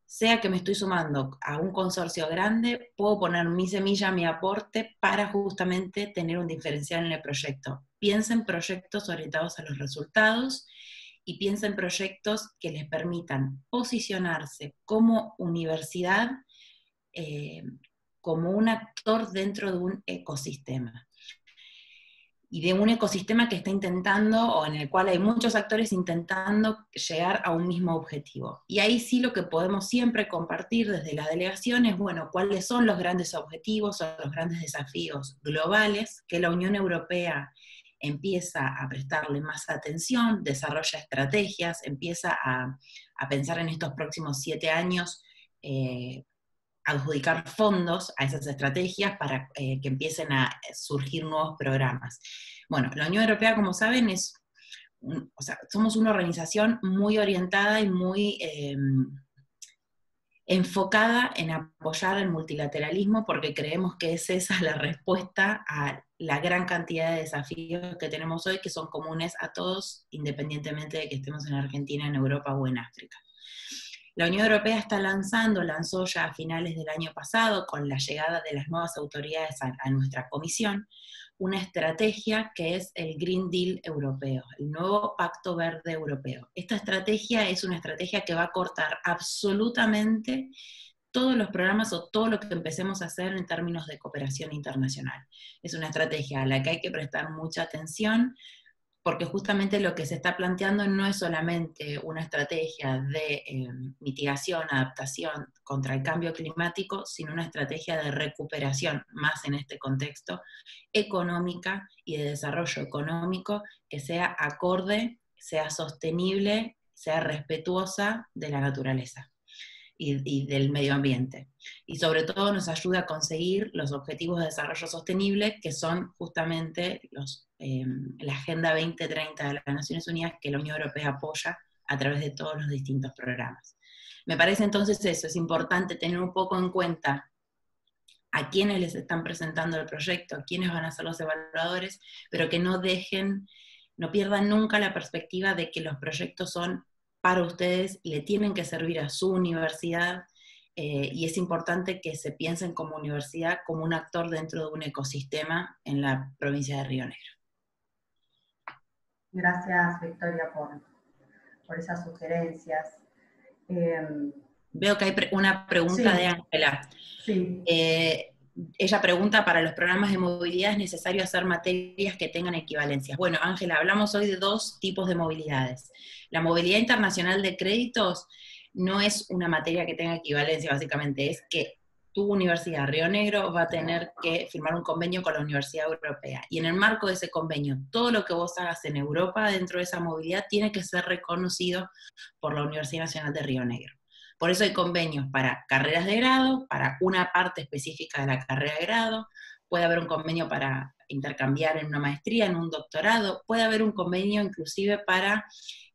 Sea que me estoy sumando a un consorcio grande, puedo poner mi semilla, mi aporte, para justamente tener un diferencial en el proyecto. Piensa en proyectos orientados a los resultados y piensa en proyectos que les permitan posicionarse como universidad, como un actor dentro de un ecosistema. Y de un ecosistema que está intentando, o en el cual hay muchos actores intentando llegar a un mismo objetivo. Y ahí sí lo que podemos siempre compartir desde la delegación es, bueno, cuáles son los grandes objetivos o los grandes desafíos globales que la Unión Europea empieza a prestarle más atención, desarrolla estrategias, empieza a pensar en estos próximos 7 años, adjudicar fondos a esas estrategias para que empiecen a surgir nuevos programas. Bueno, la Unión Europea, como saben, somos una organización muy orientada y muy enfocada en apoyar el multilateralismo, porque creemos que es esa la respuesta a la gran cantidad de desafíos que tenemos hoy, que son comunes a todos, independientemente de que estemos en Argentina, en Europa o en África. La Unión Europea lanzó ya a finales del año pasado, con la llegada de las nuevas autoridades a nuestra comisión, una estrategia que es el Green Deal europeo, el nuevo Pacto Verde Europeo. Esta estrategia es una estrategia que va a cortar absolutamente todos los programas o todo lo que empecemos a hacer en términos de cooperación internacional. Es una estrategia a la que hay que prestar mucha atención, porque justamente lo que se está planteando no es solamente una estrategia de mitigación, adaptación contra el cambio climático, sino una estrategia de recuperación, más en este contexto, económica y de desarrollo económico, que sea acorde, sea sostenible, sea respetuosa de la naturaleza y del medio ambiente. Y sobre todo nos ayuda a conseguir los objetivos de desarrollo sostenible, que son justamente la Agenda 2030 de las Naciones Unidas, que la Unión Europea apoya a través de todos los distintos programas. Me parece entonces eso, es importante tener un poco en cuenta a quienes les están presentando el proyecto, a quienes van a ser los evaluadores, pero que no pierdan nunca la perspectiva de que los proyectos son para ustedes, le tienen que servir a su universidad, y es importante que se piensen como universidad, como un actor dentro de un ecosistema en la provincia de Río Negro. Gracias, Victoria, por esas sugerencias. Veo que hay una pregunta de Ángela. Sí. Ella pregunta, ¿para los programas de movilidad es necesario hacer materias que tengan equivalencias? Bueno, Ángela, hablamos hoy de 2 tipos de movilidades. La movilidad internacional de créditos no es una materia que tenga equivalencia, básicamente, es que tu universidad, Río Negro, va a tener que firmar un convenio con la Universidad Europea. Y en el marco de ese convenio, todo lo que vos hagas en Europa dentro de esa movilidad tiene que ser reconocido por la Universidad Nacional de Río Negro. Por eso hay convenios para carreras de grado, para una parte específica de la carrera de grado, puede haber un convenio para intercambiar en una maestría, en un doctorado, puede haber un convenio inclusive para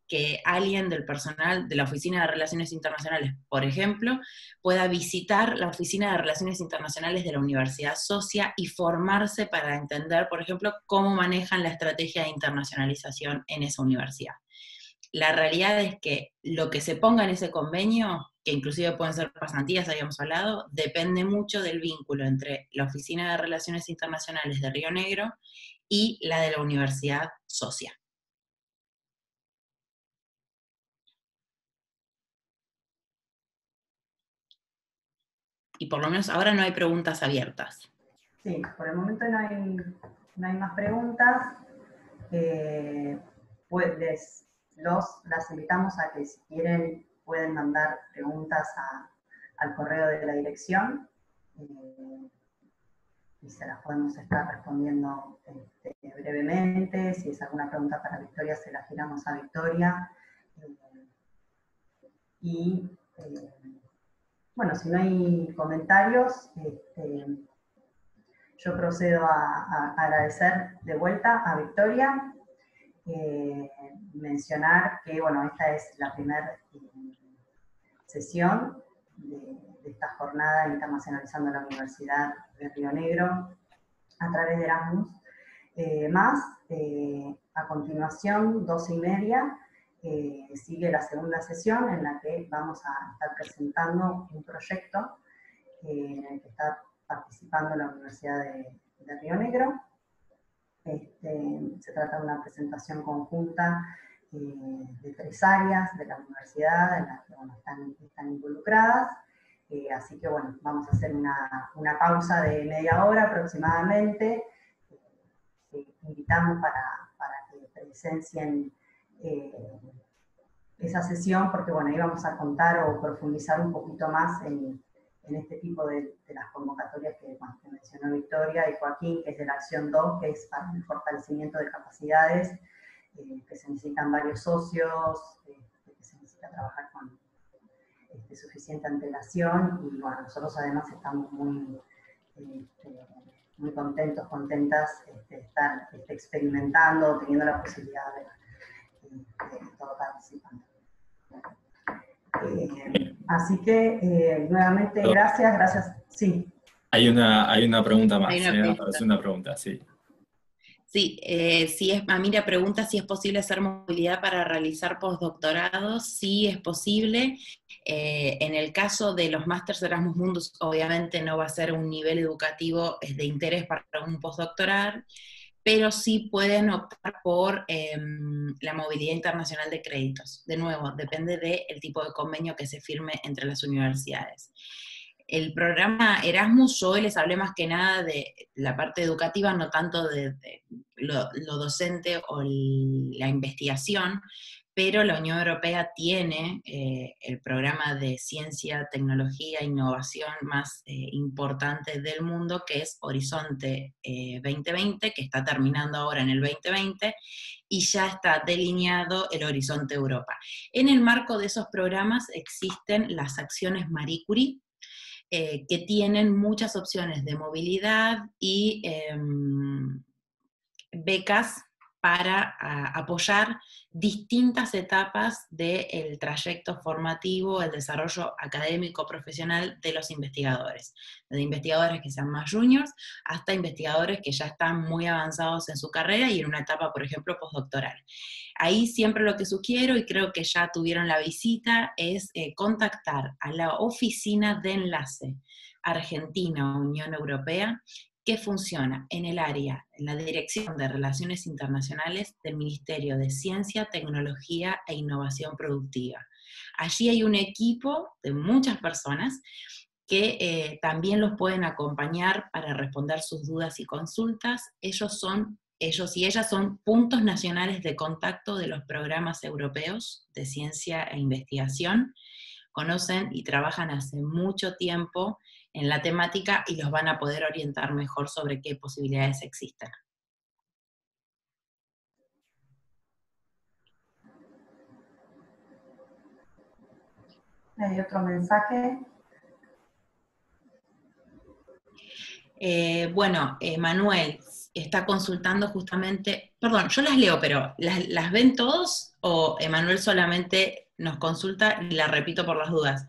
que alguien del personal de la Oficina de Relaciones Internacionales, por ejemplo, pueda visitar la Oficina de Relaciones Internacionales de la Universidad Socia y formarse para entender, por ejemplo, cómo manejan la estrategia de internacionalización en esa universidad. la realidad es que lo que se ponga en ese convenio, que inclusive pueden ser pasantías, habíamos hablado, depende mucho del vínculo entre la Oficina de Relaciones Internacionales de Río Negro y la de la Universidad Socia. Y por lo menos ahora no hay preguntas abiertas. Sí, por el momento no hay más preguntas. Pues las invitamos a que si quieren pueden mandar preguntas al correo de la dirección y se las podemos estar respondiendo brevemente. Si es alguna pregunta para Victoria, se la giramos a Victoria. Bueno, si no hay comentarios, yo procedo a agradecer de vuelta a Victoria, mencionar que, bueno, esta es la primera sesión de esta jornada internacionalizando la Universidad de Río Negro a través de Erasmus, a continuación, 12:30, sigue la segunda sesión en la que vamos a estar presentando un proyecto en el que está participando la Universidad de Río Negro. Se trata de una presentación conjunta de 3 áreas de la universidad en las que bueno, están involucradas. Así que bueno, vamos a hacer una pausa de media hora aproximadamente. Invitamos para que presencien esa sesión, porque bueno, ahí vamos a contar o profundizar un poquito más en este tipo de las convocatorias que mencionó Victoria y Joaquín, que es de la Acción 2, que es para el fortalecimiento de capacidades, que se necesitan varios socios, que se necesita trabajar con suficiente antelación, y bueno, nosotros además estamos muy contentas de estar experimentando, teniendo la posibilidad de todo participando. Así que nuevamente gracias. Sí. Hay una pregunta más, aparece una pregunta, sí. Sí, Amira pregunta si es posible hacer movilidad para realizar postdoctorados. Sí, es posible. En el caso de los másters de Erasmus Mundus, obviamente no va a ser un nivel educativo de interés para un postdoctoral, pero sí pueden optar por la movilidad internacional de créditos. De nuevo, depende del tipo de convenio que se firme entre las universidades. El programa Erasmus, yo les hablé más que nada de la parte educativa, no tanto de lo docente o la investigación, pero la Unión Europea tiene el programa de ciencia, tecnología e innovación más importante del mundo, que es Horizonte 2020, que está terminando ahora en el 2020, y ya está delineado el Horizonte Europa. En el marco de esos programas existen las acciones Marie Curie, que tienen muchas opciones de movilidad y becas para apoyar distintas etapas del trayecto formativo, el desarrollo académico profesional de los investigadores. Desde investigadores que sean más juniors hasta investigadores que ya están muy avanzados en su carrera y en una etapa, por ejemplo, postdoctoral. Ahí siempre lo que sugiero, y creo que ya tuvieron la visita, es contactar a la oficina de enlace Argentina-Unión Europea, que funciona en el área, en la Dirección de Relaciones Internacionales del Ministerio de Ciencia, Tecnología e Innovación Productiva. Allí hay un equipo de muchas personas que también los pueden acompañar para responder sus dudas y consultas. Ellos y ellas son puntos nacionales de contacto de los programas europeos de ciencia e investigación. Conocen y trabajan hace mucho tiempo en la temática y los van a poder orientar mejor sobre qué posibilidades existen. ¿Hay otro mensaje? Bueno, Manuel está consultando justamente, perdón, yo las leo, pero ¿las ven todos o Emanuel solamente nos consulta y la repito por las dudas?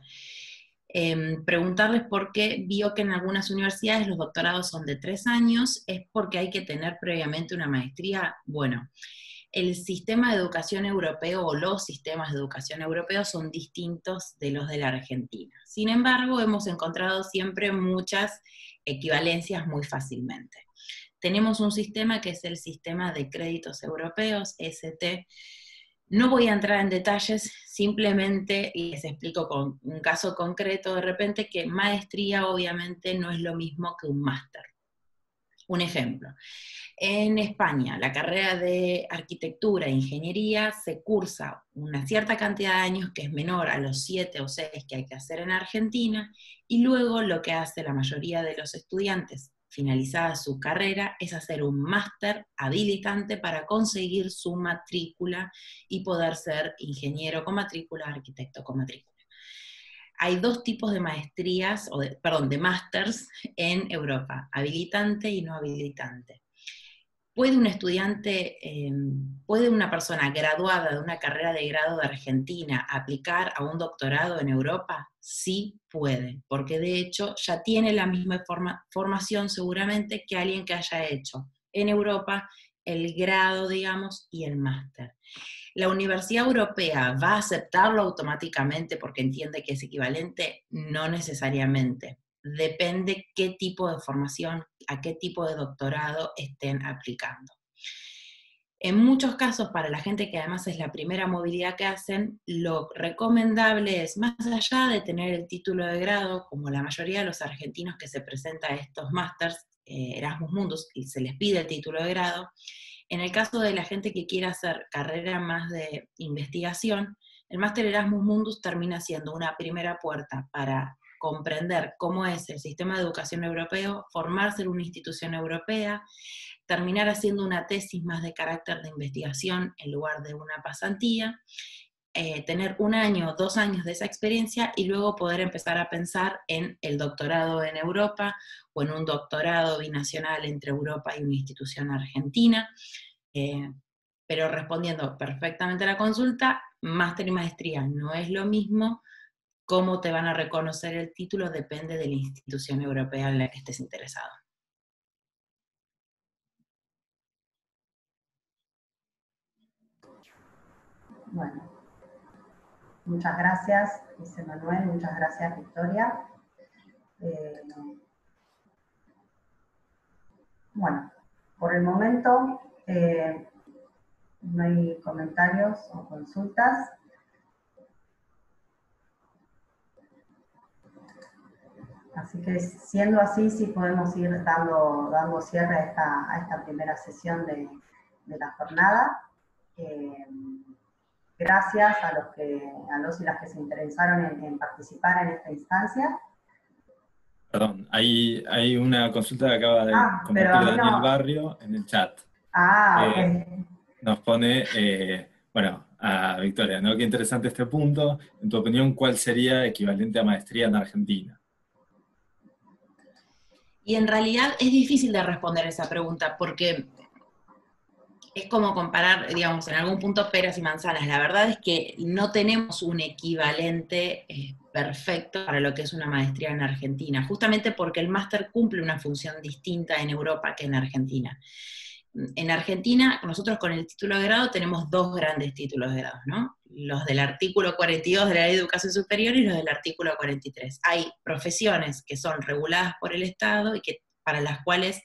Preguntarles por qué vio que en algunas universidades los doctorados son de 3 años, ¿es porque hay que tener previamente una maestría? Bueno, el sistema de educación europeo o los sistemas de educación europeos son distintos de los de la Argentina. Sin embargo, hemos encontrado siempre muchas equivalencias muy fácilmente. Tenemos un sistema que es el sistema de créditos europeos, ST. No voy a entrar en detalles, simplemente les explico con un caso concreto de repente que maestría obviamente no es lo mismo que un máster. Un ejemplo, en España la carrera de arquitectura e ingeniería se cursa una cierta cantidad de años que es menor a los 7 o 6 que hay que hacer en Argentina, y luego lo que hace la mayoría de los estudiantes finalizada su carrera es hacer un máster habilitante para conseguir su matrícula y poder ser ingeniero con matrícula, arquitecto con matrícula. Hay dos tipos de maestrías, de másters en Europa, habilitante y no habilitante. ¿Puede un estudiante, puede una persona graduada de una carrera de grado de Argentina aplicar a un doctorado en Europa? Sí puede, porque de hecho ya tiene la misma formación seguramente que alguien que haya hecho en Europa el grado, digamos, y el máster. ¿La Universidad Europea va a aceptarlo automáticamente porque entiende que es equivalente? No necesariamente. Depende qué tipo de formación, a qué tipo de doctorado estén aplicando. En muchos casos, para la gente que además es la primera movilidad que hacen, lo recomendable es, más allá de tener el título de grado, como la mayoría de los argentinos que se presentan a estos másters, Erasmus Mundus, y se les pide el título de grado, en el caso de la gente que quiera hacer carrera más de investigación, el máster Erasmus Mundus termina siendo una primera puerta para comprender cómo es el sistema de educación europeo, formarse en una institución europea, terminar haciendo una tesis más de carácter de investigación en lugar de una pasantía, tener 1 año, 2 años de esa experiencia y luego poder empezar a pensar en el doctorado en Europa o en un doctorado binacional entre Europa y una institución argentina. Pero respondiendo perfectamente a la consulta, máster y maestría no es lo mismo. Cómo te van a reconocer el título depende de la institución europea en la que estés interesado. Bueno, muchas gracias, José Manuel, muchas gracias, Victoria. Bueno, por el momento no hay comentarios o consultas. Así que siendo así, sí podemos ir dando cierre a esta primera sesión de la jornada. Gracias a los y las que se interesaron en participar en esta instancia. Perdón, hay una consulta que acaba de compartir Daniel Barrio en el chat. Ok. Nos pone, bueno, a Victoria, ¿no? Qué interesante este punto. En tu opinión, ¿cuál sería equivalente a maestría en Argentina? Y en realidad es difícil de responder esa pregunta, porque es como comparar, digamos, en algún punto peras y manzanas. La verdad es que no tenemos un equivalente perfecto para lo que es una maestría en Argentina, justamente porque el máster cumple una función distinta en Europa que en Argentina. En Argentina, nosotros con el título de grado tenemos 2 grandes títulos de grado, ¿no? Los del artículo 42 de la Ley de Educación Superior y los del artículo 43. Hay profesiones que son reguladas por el Estado y para las cuales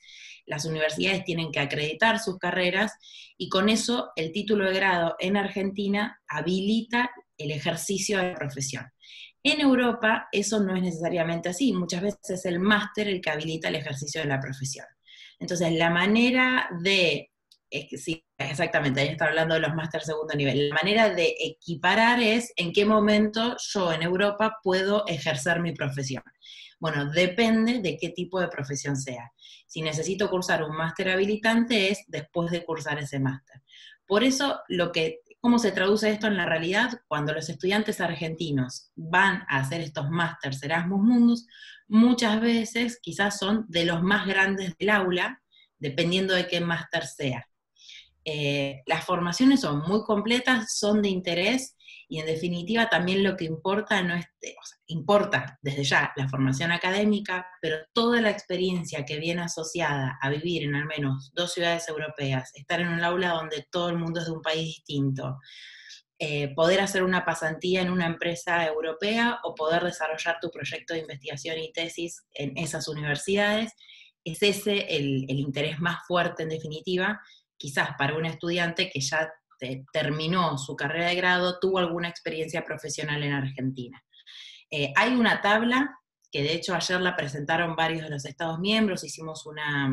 las universidades tienen que acreditar sus carreras, y con eso el título de grado en Argentina habilita el ejercicio de la profesión. En Europa eso no es necesariamente así, muchas veces es el máster el que habilita el ejercicio de la profesión. Entonces la manera de, sí, exactamente, ahí está hablando de los máster segundo nivel, la manera de equiparar es en qué momento yo en Europa puedo ejercer mi profesión. Bueno, depende de qué tipo de profesión sea. Si necesito cursar un máster habilitante es después de cursar ese máster. Por eso, ¿cómo se traduce esto en la realidad? Cuando los estudiantes argentinos van a hacer estos másters Erasmus Mundus, muchas veces quizás son de los más grandes del aula, dependiendo de qué máster sea. Las formaciones son muy completas, son de interés, y en definitiva también lo que importa no es, o sea, importa desde ya la formación académica, pero toda la experiencia que viene asociada a vivir en al menos 2 ciudades europeas, estar en un aula donde todo el mundo es de un país distinto, poder hacer una pasantía en una empresa europea o poder desarrollar tu proyecto de investigación y tesis en esas universidades, es ese el interés más fuerte en definitiva, quizás para un estudiante que ya terminó su carrera de grado, tuvo alguna experiencia profesional en Argentina. Hay una tabla que de hecho ayer la presentaron varios de los Estados miembros, hicimos una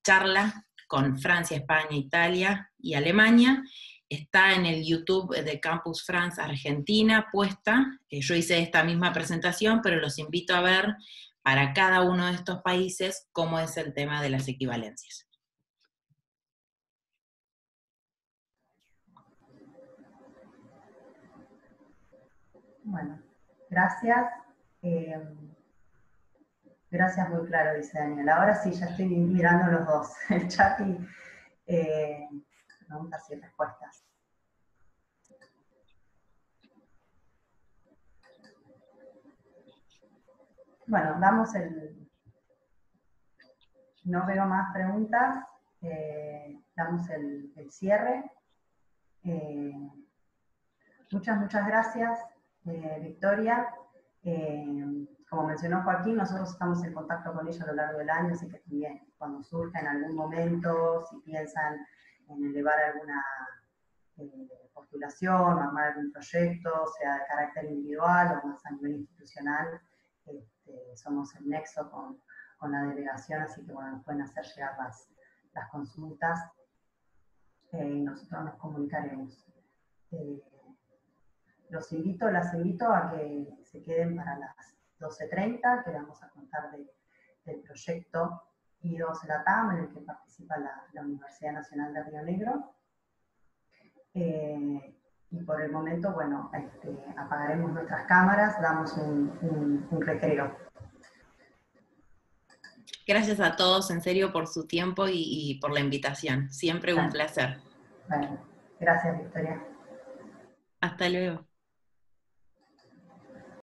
charla con Francia, España, Italia y Alemania. Está en el YouTube de Campus France Argentina puesta. Yo hice esta misma presentación, pero los invito a ver para cada uno de estos países cómo es el tema de las equivalencias. Bueno, gracias. Gracias, muy claro, dice Daniel. Ahora sí, ya estoy mirando los dos, el chat y preguntas y respuestas. Bueno, damos el... No veo más preguntas. Damos el cierre. Muchas gracias, Victoria. Como mencionó Joaquín, nosotros estamos en contacto con ella a lo largo del año, así que también cuando surja en algún momento, si piensan en elevar alguna postulación, armar algún proyecto, sea de carácter individual o más a nivel institucional, somos el nexo con la delegación, así que bueno, nos pueden hacer llegar las consultas y nosotros nos comunicaremos. Las invito a que se queden para las 12:30, que vamos a contar del proyecto I2 LATAM, en el que participa la Universidad Nacional de Río Negro. Y por el momento, bueno, apagaremos nuestras cámaras, damos un recreo. Gracias a todos, en serio, por su tiempo y por la invitación. Siempre un placer. Bueno, gracias, Victoria. Hasta luego.